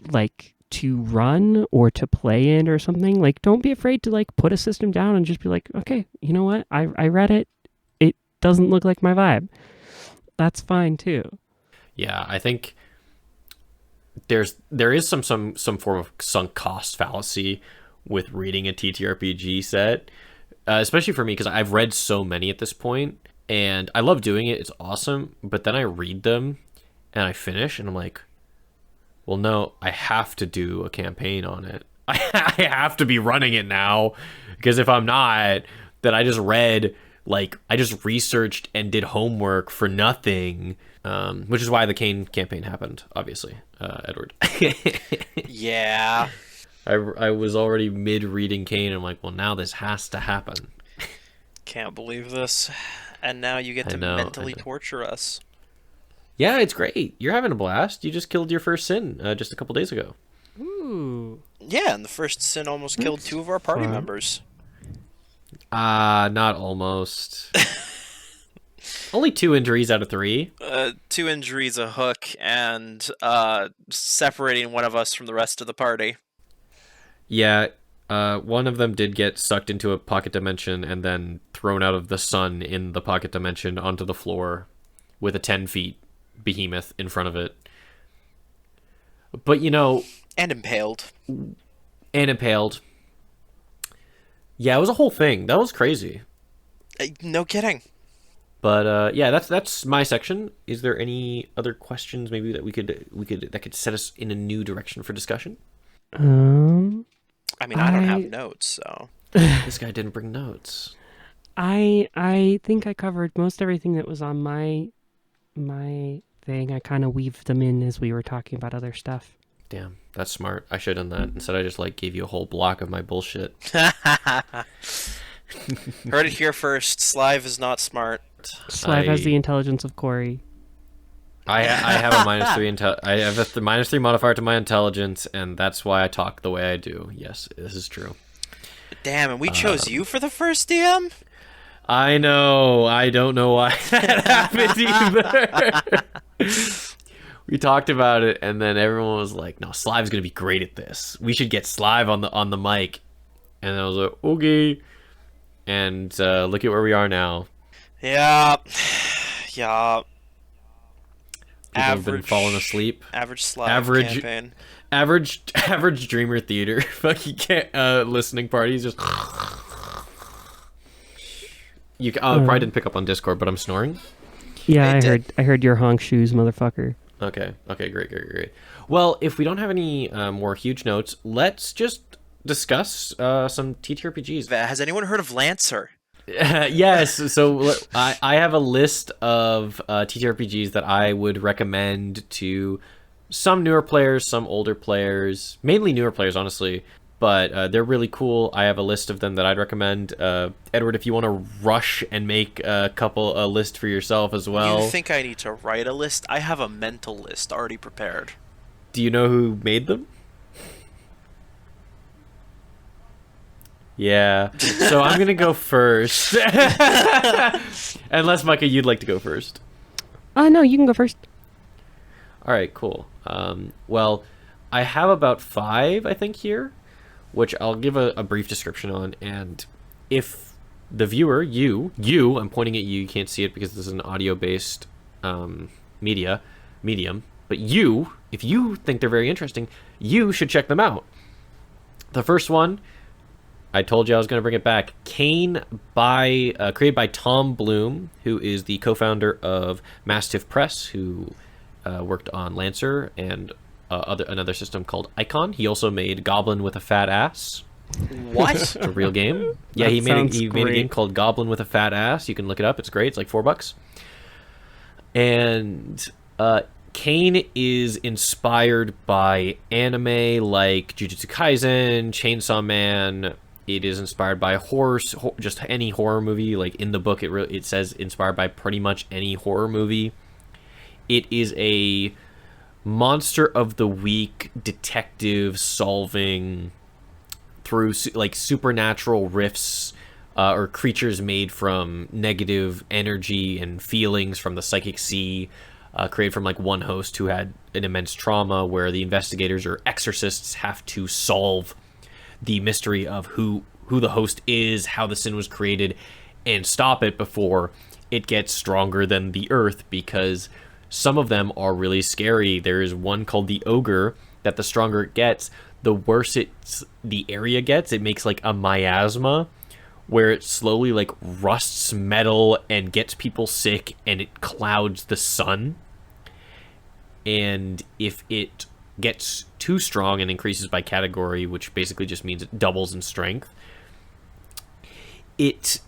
like, to run or to play in or something. Like, don't be afraid to, like, put a system down and just be like, okay, you know what? I read it. It doesn't look like my vibe. That's fine, too. Yeah, I think... there is some form of sunk cost fallacy with reading a TTRPG set, especially for me because I've read so many at this point, and I love doing it. It's awesome, but then I read them and I finish, and I'm like, well, no, I have to do a campaign on it. I have to be running it now, because if I'm not, then I just researched and did homework for nothing. Which is why the Kane campaign happened, obviously, Edward. Yeah. I was already mid-reading Kane, and I'm like, well, now this has to happen. Can't believe this. And now you get to mentally torture us. Yeah, it's great. You're having a blast. You just killed your first sin just a couple days ago. Ooh. Yeah, and the first sin almost killed 2 of our party members. Not almost. Only 2 injuries out of 3. 2 injuries, a hook, and separating one of us from the rest of the party. Yeah, one of them did get sucked into a pocket dimension and then thrown out of the sun in the pocket dimension onto the floor with a 10 feet behemoth in front of it. But, you know... And impaled. Yeah, it was a whole thing. That was crazy. No kidding. But yeah, that's my section. Is there any other questions maybe that we could set us in a new direction for discussion? I mean, I don't have notes, so this guy didn't bring notes. I think I covered most everything that was on my thing. I kind of weaved them in as we were talking about other stuff. Damn, that's smart. I should have done that. Instead, I just gave you a whole block of my bullshit. Heard it here first. Slive is not smart. Slive has the intelligence of Corey. I have a -3 I have a -3 modifier to my intelligence, and that's why I talk the way I do. Yes, this is true. Damn, and we chose you for the first DM? I know. I don't know why that happened either. We talked about it, and then everyone was like, "No, Slive's gonna be great at this. We should get Slive on the mic." And I was like, "Okay." And look at where we are now. Yeah. Yeah. People have been falling asleep. Average Slav campaign. Average Dreamer Theater. Fucking listening parties just. You probably didn't pick up on Discord, but I'm snoring. Yeah, I heard your honk shoes, motherfucker. Okay, great. Well, if we don't have any more huge notes, let's just discuss some TTRPGs. Has anyone heard of Lancer? Yes, so I have a list of TTRPGs that I would recommend to some newer players, some older players, mainly newer players, honestly. But they're really cool. I have a list of them that I'd recommend. Edward, if you want to rush and make a list for yourself as well. You think I need to write a list? I have a mental list already prepared. Do you know who made them? Yeah. So I'm going to go first. Unless, Micah, you'd like to go first. No, you can go first. All right, cool. Well, I have about 5, I think, here, which I'll give a brief description on. And if the viewer, you, I'm pointing at you, you can't see it because this is an audio-based medium, but if you think they're very interesting, you should check them out. The first one, I told you I was going to bring it back. Kane, created by Tom Bloom, who is the co-founder of Mastiff Press, who worked on Lancer and another system called Icon. He also made Goblin with a Fat Ass. What? It's a real game. Yeah, he made a game called Goblin with a Fat Ass. You can look it up. It's great. It's like $4. And Kane is inspired by anime like Jujutsu Kaisen, Chainsaw Man. It is inspired by just any horror movie. Like in the book, it says inspired by pretty much any horror movie. It is a monster of the week detective solving through like supernatural rifts or creatures made from negative energy and feelings from the psychic sea, created from like one host who had an immense trauma, where the investigators or exorcists have to solve the mystery of who the host is, how the sin was created, and stop it before it gets stronger than the earth, because some of them are really scary. There is one called the Ogre that the stronger it gets, the worse the area gets. It makes like a miasma where it slowly like rusts metal and gets people sick, and it clouds the sun. And if it gets too strong and increases by category, which basically just means it doubles in strength, it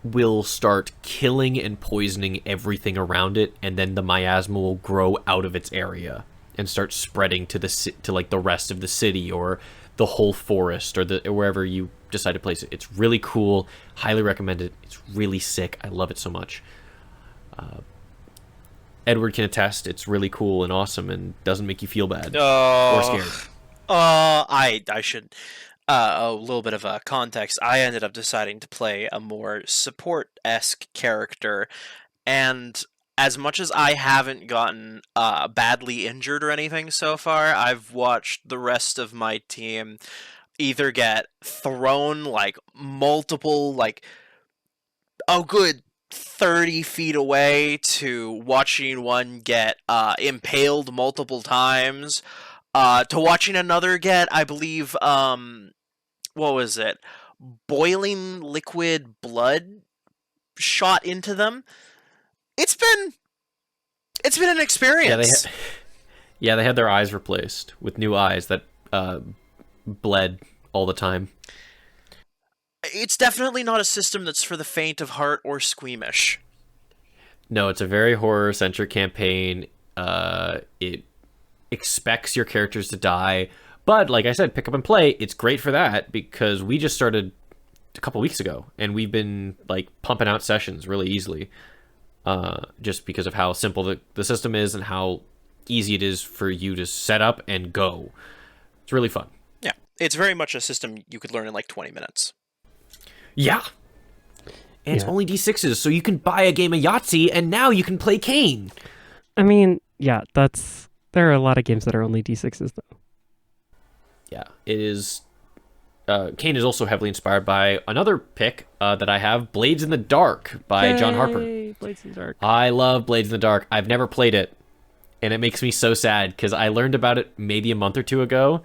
will start killing and poisoning everything around it, and then the miasma will grow out of its area and start spreading to like the rest of the city or the whole forest or wherever you decide to place it. It's really cool. Highly recommend it. It's really sick. I love it so much. Edward can attest. It's really cool and awesome and doesn't make you feel bad or scared. I should a little bit of a context. I ended up deciding to play a more support-esque character, and as much as I haven't gotten badly injured or anything so far, I've watched the rest of my team either get thrown like multiple, like, oh good 30 feet away, to watching one get impaled multiple times, to watching another get, I believe, what was it? Boiling liquid blood shot into them. It's been an experience. Yeah, they had their eyes replaced with new eyes that bled all the time. It's definitely not a system that's for the faint of heart or squeamish. No, it's a very horror-centric campaign. It expects your characters to die, but like I said, pick up and play. It's great for that because we just started a couple weeks ago, and we've been like pumping out sessions really easily. just because of how simple the system is and how easy it is for you to set up and go. It's really fun. Yeah, it's very much a system you could learn in like 20 minutes. Yeah. And it's only D6s, so you can buy a game of Yahtzee, and now you can play Kane. I mean, yeah, there are a lot of games that are only D6s, though. Yeah, it is. Kane is also heavily inspired by another pick that I have, Blades in the Dark by John Harper. Blades in the Dark. I love Blades in the Dark. I've never played it, and it makes me so sad because I learned about it maybe a month or two ago,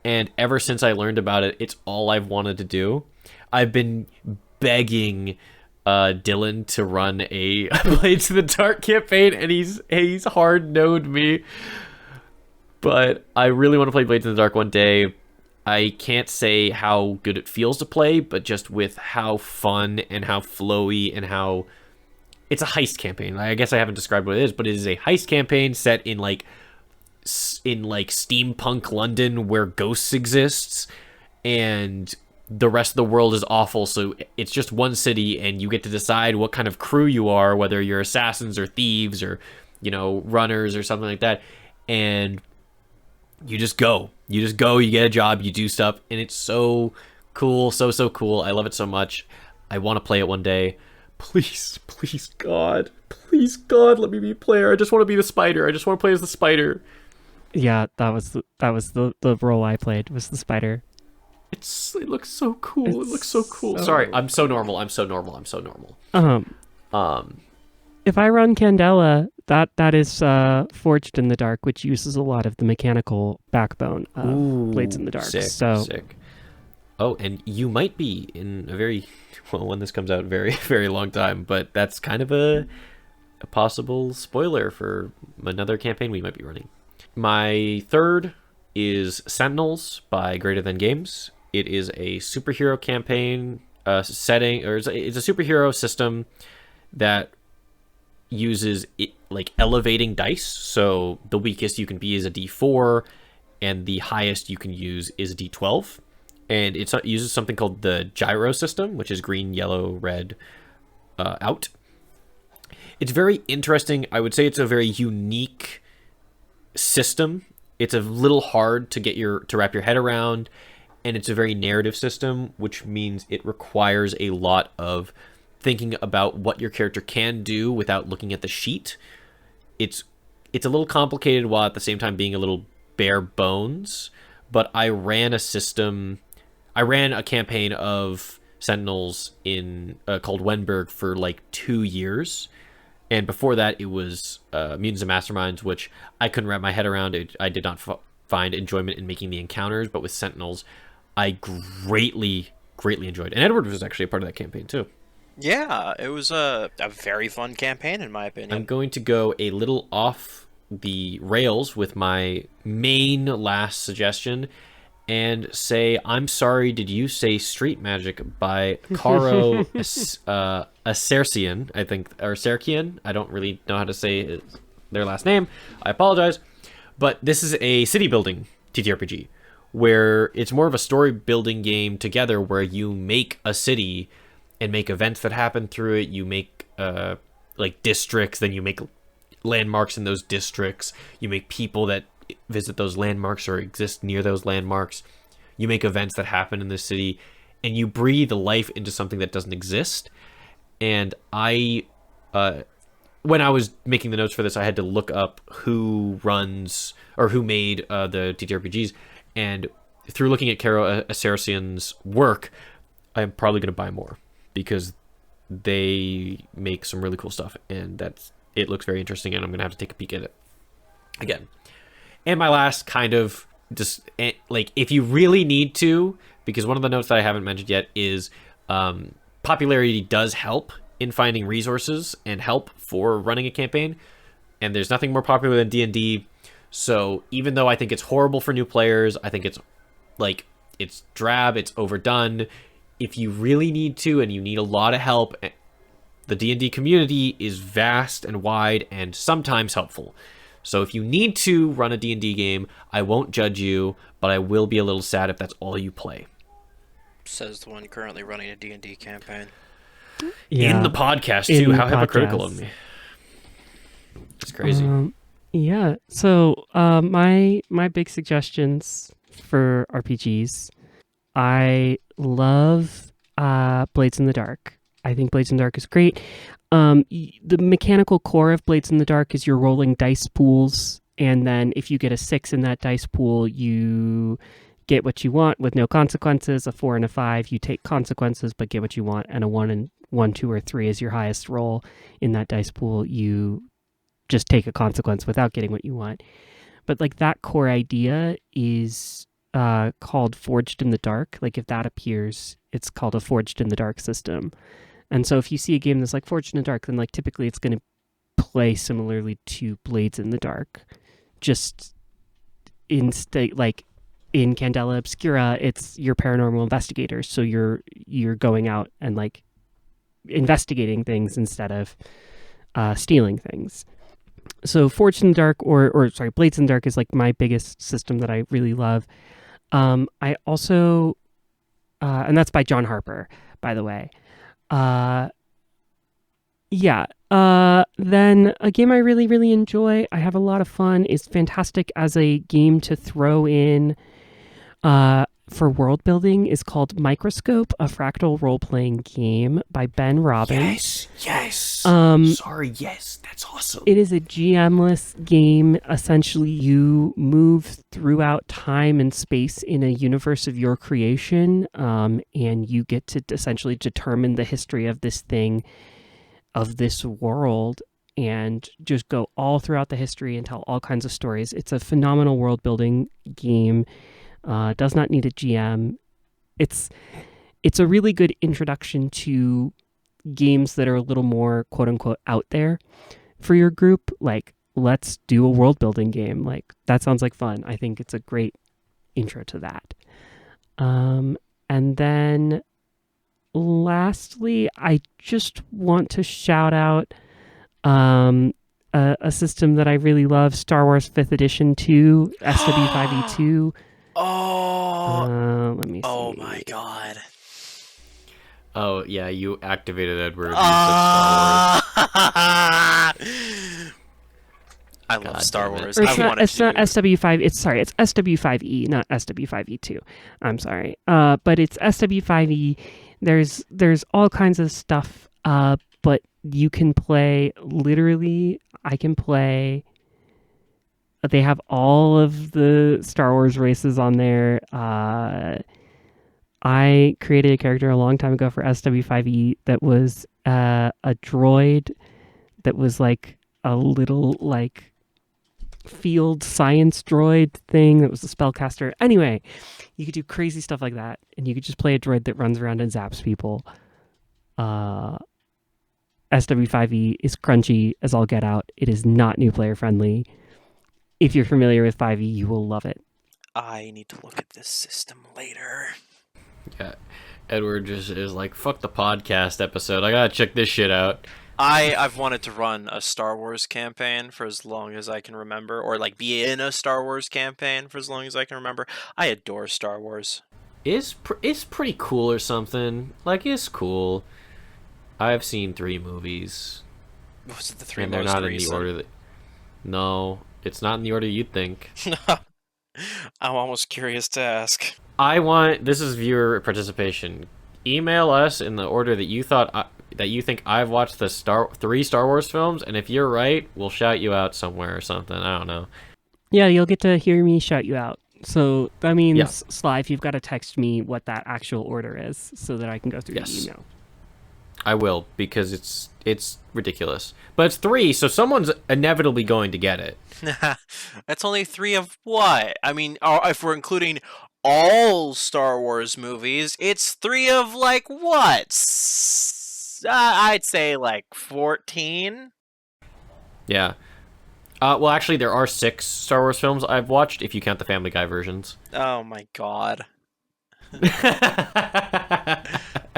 and ever since I learned about it, it's all I've wanted to do. I've been begging Dylan to run a Blades in the Dark campaign, and he's hard noed me. But I really want to play Blades in the Dark one day. I can't say how good it feels to play, but just with how fun and how flowy and how it's a heist campaign. I guess I haven't described what it is, but it is a heist campaign set in like steampunk London where ghosts exists, and the rest of the world is awful. So it's just one city, and you get to decide what kind of crew you are, whether you're assassins or thieves or, you know, runners or something like that. And you just go, you get a job, you do stuff, and it's so cool, so cool. I love it so much. I want to play it one day. Please God, let me be a player. I just want to be the spider. I just want to play as the spider. Yeah, that was the role I played, was the spider. It looks so cool. It looks so cool. Sorry, I'm so normal. If I run Candela, that is Forged in the Dark, which uses a lot of the mechanical backbone of Blades in the Dark. Sick. Oh, and you might be in a very, well, when this comes out, very, very long time, but that's kind of a possible spoiler for another campaign we might be running. My third is Sentinels by Greater Than Games. It is a superhero campaign setting, or it's a superhero system that uses like elevating dice. So the weakest you can be is a D4, and the highest you can use is a D12. And it uses something called the gyro system, which is green, yellow, red, out. It's very interesting. I would say it's a very unique system. It's a little hard to wrap your head around, and it's a very narrative system, which means it requires a lot of thinking about what your character can do without looking at the sheet. It's a little complicated while at the same time being a little bare bones, but I ran a campaign of Sentinels in called Wenberg for like 2 years, and before that it was Mutants and Masterminds, which I couldn't wrap my head around. I did not find enjoyment in making the encounters, but with Sentinels I greatly enjoyed, and Edward was actually a part of that campaign too. Yeah, it was a very fun campaign, in my opinion. I'm going to go a little off the rails with my main last suggestion and say, I'm sorry, did you say Street Magic by Caro Asercian, I think, or Serkian? I don't really know how to say their last name. I apologize. But this is a city building TTRPG, where it's more of a story building game together, where you make a city and make events that happen through it. You make like districts, then you make landmarks in those districts. You make people that visit those landmarks or exist near those landmarks. You make events that happen in the city, and you breathe life into something that doesn't exist. And I, when I was making the notes for this, I had to look up who runs or who made the TTRPGs, and through looking at Caro Asercian's work, I'm probably going to buy more, because they make some really cool stuff, and it looks very interesting, and I'm gonna have to take a peek at it again. And my last kind of just like, if you really need to, because one of the notes that I haven't mentioned yet is popularity does help in finding resources and help for running a campaign, and there's nothing more popular than D&D. So even though I think it's horrible for new players, I think it's drab, it's overdone. If you really need to, and you need a lot of help, the D&D community is vast and wide and sometimes helpful. So if you need to run a D&D game, I won't judge you, but I will be a little sad if that's all you play. Says the one currently running a D&D campaign. Yeah, in the podcast too. How hypocritical of me. It's crazy. Yeah. So my big suggestions for RPGs. I love Blades in the Dark. I think Blades in the Dark is great. The mechanical core of Blades in the Dark is you're rolling dice pools, and then if you get a 6 in that dice pool, you get what you want with no consequences. A 4 and a 5, you take consequences but get what you want, and a 1, 2, or 3 is your highest roll in that dice pool. You just take a consequence without getting what you want. But like that core idea is called Forged in the Dark. Like if that appears, it's called a Forged in the Dark system. And so if you see a game that's like Forged in the Dark, then like typically it's going to play similarly to Blades in the Dark. Just in state like in Candela Obscura, it's your paranormal investigators. So you're going out and like investigating things instead of stealing things. So Forged in the Dark or sorry, Blades in the Dark is like my biggest system that I really love. I also and that's by John Harper, by the way. Yeah. Then a game I really, really enjoy, I have a lot of fun, is fantastic as a game to throw in for world building, is called Microscope, a fractal role-playing game by Ben Robbins. Yes. Sorry, yes. That's awesome. It is a GM-less game. Essentially, you move throughout time and space in a universe of your creation, and you get to essentially determine the history of this thing, of this world, and just go all throughout the history and tell all kinds of stories. It's a phenomenal world-building game. Does not need a GM. It's a really good introduction to games that are a little more quote-unquote out there for your group. Like, let's do a world-building game. Like, that sounds like fun. I think it's a great intro to that. And then lastly, I just want to shout out a system that I really love, Star Wars 5th Edition 2, SW5E2. Let me see. Oh my god. Oh, yeah, you activated Edward. You said Star Wars. I love Star Wars. Or it's not SW5. It's SW5E, not SW5E2. I'm sorry. But it's SW5E. There's all kinds of stuff. But you can play literally. I can play. They have all of the Star Wars races on there. I created a character a long time ago for SW5E that was a droid that was like a little like field science droid thing that was a spellcaster. Anyway, you could do crazy stuff like that, and you could just play a droid that runs around and zaps people. SW5E is crunchy as all get out. It is not new player friendly. If you're familiar with 5e, you will love it. I need to look at this system later. Yeah, Edward just is like, fuck the podcast episode. I gotta check this shit out. I've wanted to run a Star Wars campaign for as long as I can remember, or like be in a Star Wars campaign for as long as I can remember. I adore Star Wars. It's pretty cool or something. Like, it's cool. I've seen 3 movies. Was it the 3 and most they're not recent? in the order that... No, it's not in the order you'd think. I'm almost curious to ask. This is viewer participation. Email us in the order that you think I've watched the 3 Star Wars films, and if you're right, we'll shout you out somewhere or something. I don't know. Yeah, you'll get to hear me shout you out. So that means, Sly, you've got to text me what that actual order is so that I can go through the email. I will, because it's ridiculous. But it's 3, so someone's inevitably going to get it. That's only 3 of what? I mean, if we're including all Star Wars movies, it's 3 of like what? I'd say like 14. Yeah. Well, actually, there are 6 Star Wars films I've watched, if you count the Family Guy versions. Oh my god.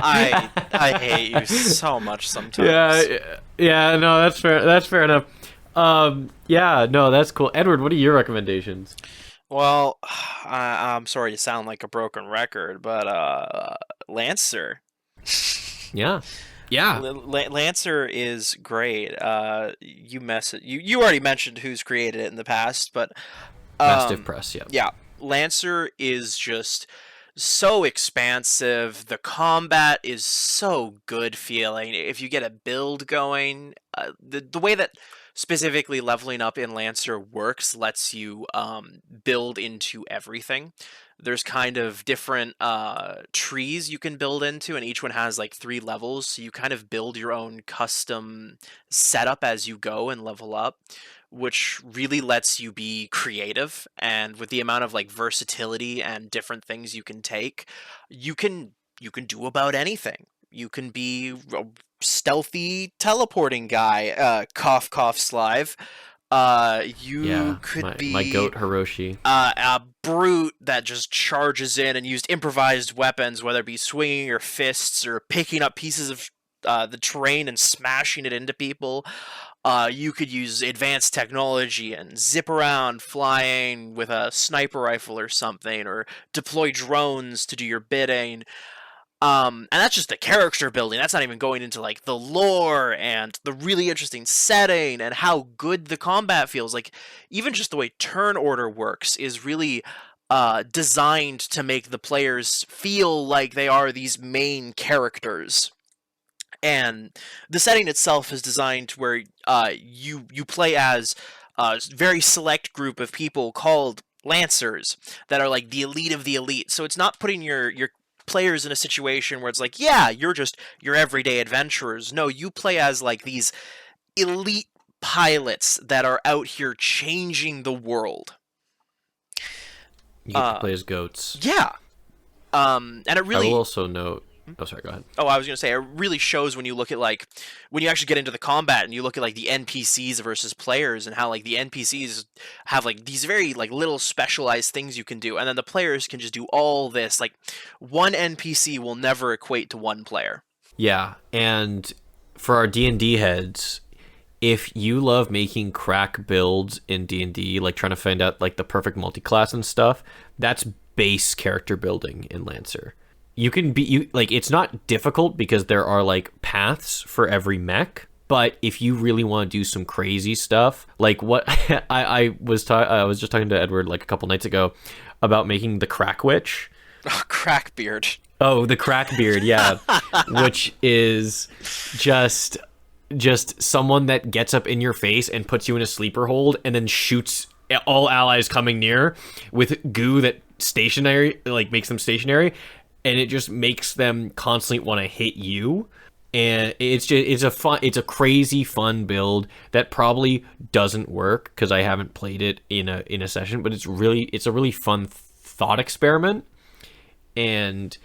I hate you so much sometimes. Yeah, no, that's fair. That's fair enough. Yeah, no, that's cool. Edward, what are your recommendations? Well, I'm sorry to sound like a broken record, but Lancer. Yeah. Yeah. Lancer is great. You already mentioned who's created it in the past, but Mastiff um, Press, yeah. yeah, Lancer is just so expansive. The combat is so good feeling. If you get a build going, the way that specifically leveling up in Lancer works lets you build into everything. There's kind of different trees you can build into, and each one has like 3 levels. So you kind of build your own custom setup as you go and level up, which really lets you be creative. And with the amount of like versatility and different things you can take, you can do about anything. You can be a stealthy teleporting guy, cough cough slive. You Yeah, could my be goat Hiroshi. a brute that just charges in and used improvised weapons, whether it be swinging your fists or picking up pieces of the terrain and smashing it into people. You could use advanced technology and zip around flying with a sniper rifle or something, or deploy drones to do your bidding. And that's just the character building. That's not even going into like the lore and the really interesting setting and how good the combat feels. Like even just the way turn order works is really designed to make the players feel like they are these main characters. And the setting itself is designed to where you play as a very select group of people called Lancers that are like the elite of the elite. So it's not putting your players in a situation where it's like, yeah, you're just your everyday adventurers. No, you play as like these elite pilots that are out here changing the world. You get to play as goats. Yeah. And it I really will also note. Oh, sorry. Go ahead. Oh, I was going to say, it really shows when you look at, like, when you actually get into the combat and you look at, like, the NPCs versus players and how, like, the NPCs have, like, these very, like, little specialized things you can do. And then the players can just do all this. Like, one NPC will never equate to one player. Yeah, and for our D&D heads, if you love making crack builds in D&D, like trying to find out, like, the perfect multi-class and stuff, that's base character building in Lancer. You can be it's not difficult because there are like paths for every mech, but if you really want to do some crazy stuff, like what I was just talking to Edward like a couple nights ago about making the crack witch. Oh, Crackbeard. Oh, the crack beard, yeah. Which is just someone that gets up in your face and puts you in a sleeper hold and then shoots all allies coming near with goo that makes them stationary. And it just makes them constantly want to hit you, and it's a crazy fun build that probably doesn't work because I haven't played it in a session, but it's a really fun thought experiment, and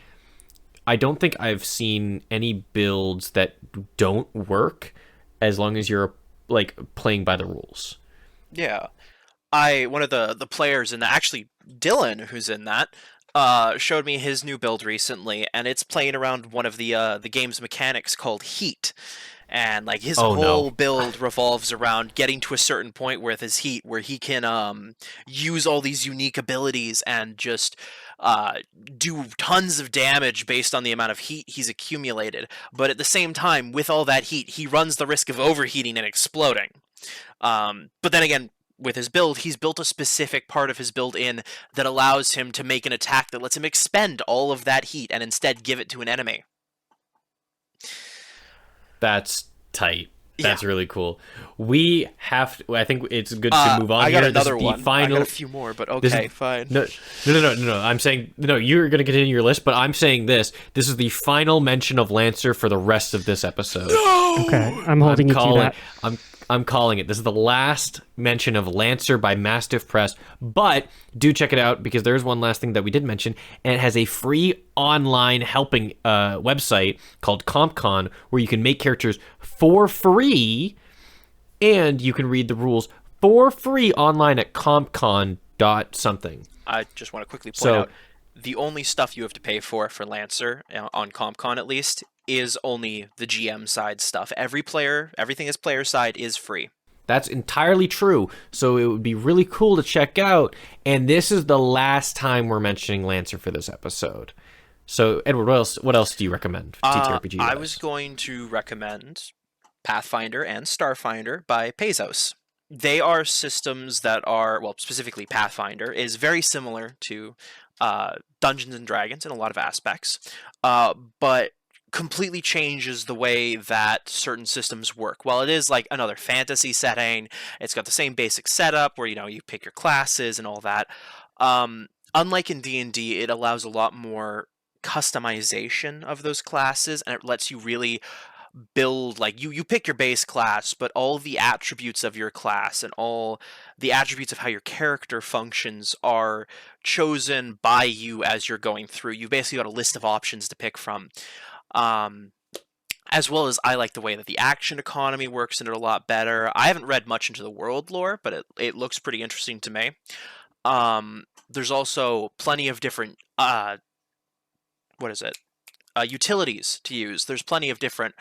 I don't think I've seen any builds that don't work as long as you're like playing by the rules. Yeah. One of the players in that, actually Dylan, who's in that, showed me his new build recently, and it's playing around one of the game's mechanics called Heat. And like his whole build revolves around getting to a certain point with his heat where he can use all these unique abilities and just do tons of damage based on the amount of heat he's accumulated. But at the same time, with all that heat, he runs the risk of overheating and exploding. But then again, with his build, he's built a specific part of his build in that allows him to make an attack that lets him expend all of that heat and instead give it to an enemy. That's tight. That's really cool. We have to, I think it's good to move on. I got here. another one. I got a few more, but okay, fine. No. I'm saying, no, you're going to continue your list, but I'm saying this. This is the final mention of Lancer for the rest of this episode. No! Okay, I'm holding you to that. I'm calling it. This is the last mention of Lancer by Mastiff Press, but do check it out because there's one last thing that we did mention, and it has a free online helping website called CompCon where you can make characters for free, and you can read the rules for free online at compcon.something. I just want to quickly point out, the only stuff you have to pay for Lancer, on CompCon at least, is only the GM side stuff. Everything is player side is free. That's entirely true. So it would be really cool to check out. And this is the last time we're mentioning Lancer for this episode. So, Edward, what else do you recommend for TTRPG I wise? was going to recommend Pathfinder and Starfinder by Pezos. They are systems that are, well, specifically Pathfinder is very similar to Dungeons and Dragons in a lot of aspects, but completely changes the way that certain systems work. While it is like another fantasy setting, it's got the same basic setup where you pick your classes and all that. Unlike in D&D, it allows a lot more customization of those classes, and it lets you really build, like, you pick your base class, but all the attributes of your class and all the attributes of how your character functions are chosen by you as you're going through. You've basically got a list of options to pick from. um, as well as, I like the way that the action economy works in it a lot better. I haven't read much into the world lore, but it looks pretty interesting to me. There's also plenty of different what is it, utilities to use. There's plenty of different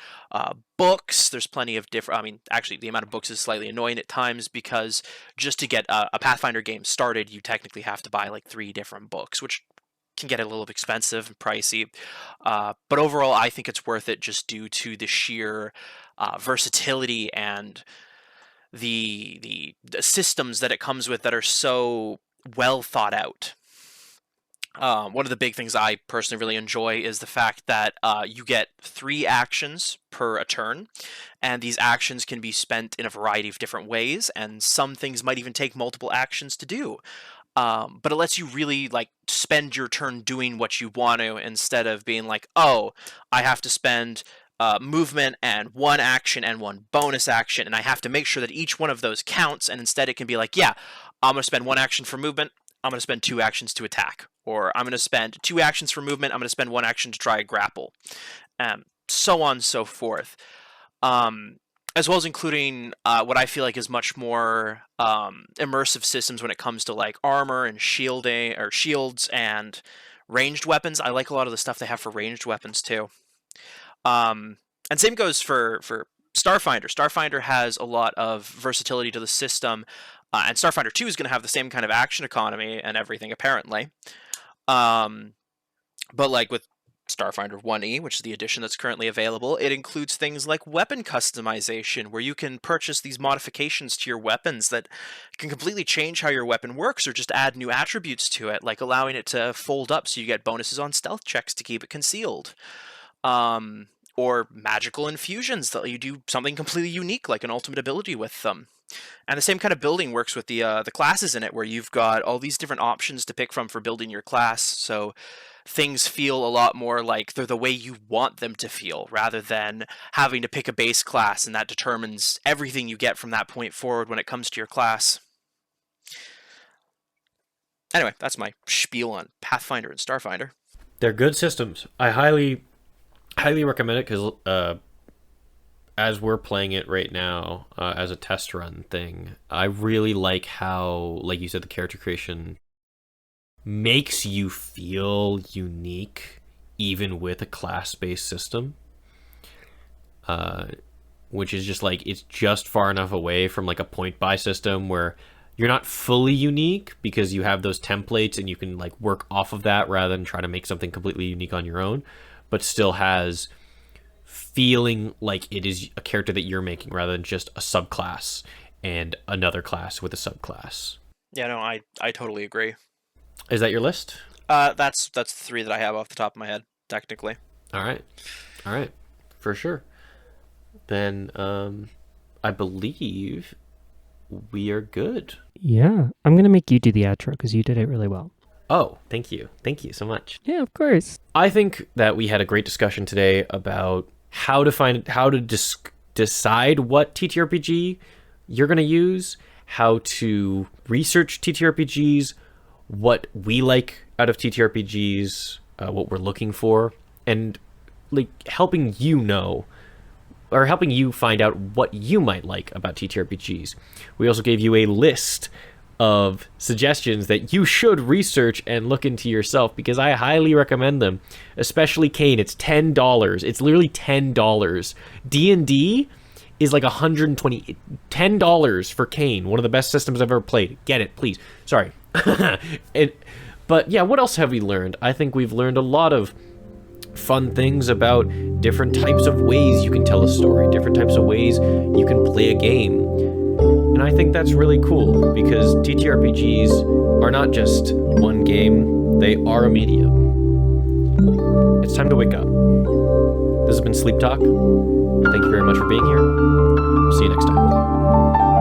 books. There's plenty of different. I mean, actually, the amount of books is slightly annoying at times because just to get a Pathfinder game started, you technically have to buy like 3 different books, which can get a little expensive and pricey. But overall, I think it's worth it just due to the sheer versatility and the systems that it comes with that are so well thought out. One of the big things I personally really enjoy is the fact that you get 3 actions per a turn, and these actions can be spent in a variety of different ways, and some things might even take multiple actions to do. But it lets you really like spend your turn doing what you want to, instead of being like, oh, I have to spend movement and 1 action and 1 bonus action, and I have to make sure that each one of those counts. And instead, it can be like, yeah, I'm going to spend 1 action for movement. I'm going to spend 2 actions to attack, or I'm going to spend 2 actions for movement. I'm going to spend 1 action to try a grapple, so on and so forth. As well as including what I feel like is much more immersive systems when it comes to like armor and shielding or shields and ranged weapons. I like a lot of the stuff they have for ranged weapons too. And same goes for Starfinder. Starfinder has a lot of versatility to the system, and Starfinder 2 is going to have the same kind of action economy and everything, apparently. But like with Starfinder 1E, which is the edition that's currently available, it includes things like weapon customization, where you can purchase these modifications to your weapons that can completely change how your weapon works, or just add new attributes to it, like allowing it to fold up so you get bonuses on stealth checks to keep it concealed. Or magical infusions that let you do something completely unique, like an ultimate ability with them. And the same kind of building works with the classes in it, where you've got all these different options to pick from for building your class, so things feel a lot more like they're the way you want them to feel, rather than having to pick a base class, and that determines everything you get from that point forward when it comes to your class. Anyway, that's my spiel on Pathfinder and Starfinder. They're good systems. I highly recommend it because as we're playing it right now as a test run thing, I really like how, like you said, the character creation makes you feel unique even with a class-based system, which is just like, it's just far enough away from like a point-buy system where you're not fully unique because you have those templates and you can like work off of that rather than try to make something completely unique on your own, but still has feeling like it is a character that you're making rather than just a subclass and another class with a subclass. Yeah, no, I totally agree. Is that your list? That's the 3 that I have off the top of my head, technically. All right, for sure. Then I believe we are good. Yeah, I'm going to make you do the outro because you did it really well. Oh, thank you so much. Yeah, of course. I think that we had a great discussion today about how to decide what TTRPG you're going to use, how to research TTRPGs, what we like out of TTRPGs, what we're looking for, and like helping you know, or helping you find out what you might like about TTRPGs. We also gave you a list of suggestions that you should research and look into yourself, because I highly recommend them, especially Kane. It's $10. It's literally $10. D&D is like $120. $10 for Kane, one of the best systems I've ever played. Get it, please. Sorry. But yeah, what else have we learned? I think we've learned a lot of fun things about different types of ways you can tell a story, different types of ways you can play a game. And I think that's really cool because TTRPGs are not just one game, they are a medium. It's time to wake up. This has been Sleep Talk. Thank you very much for being here. See you next time.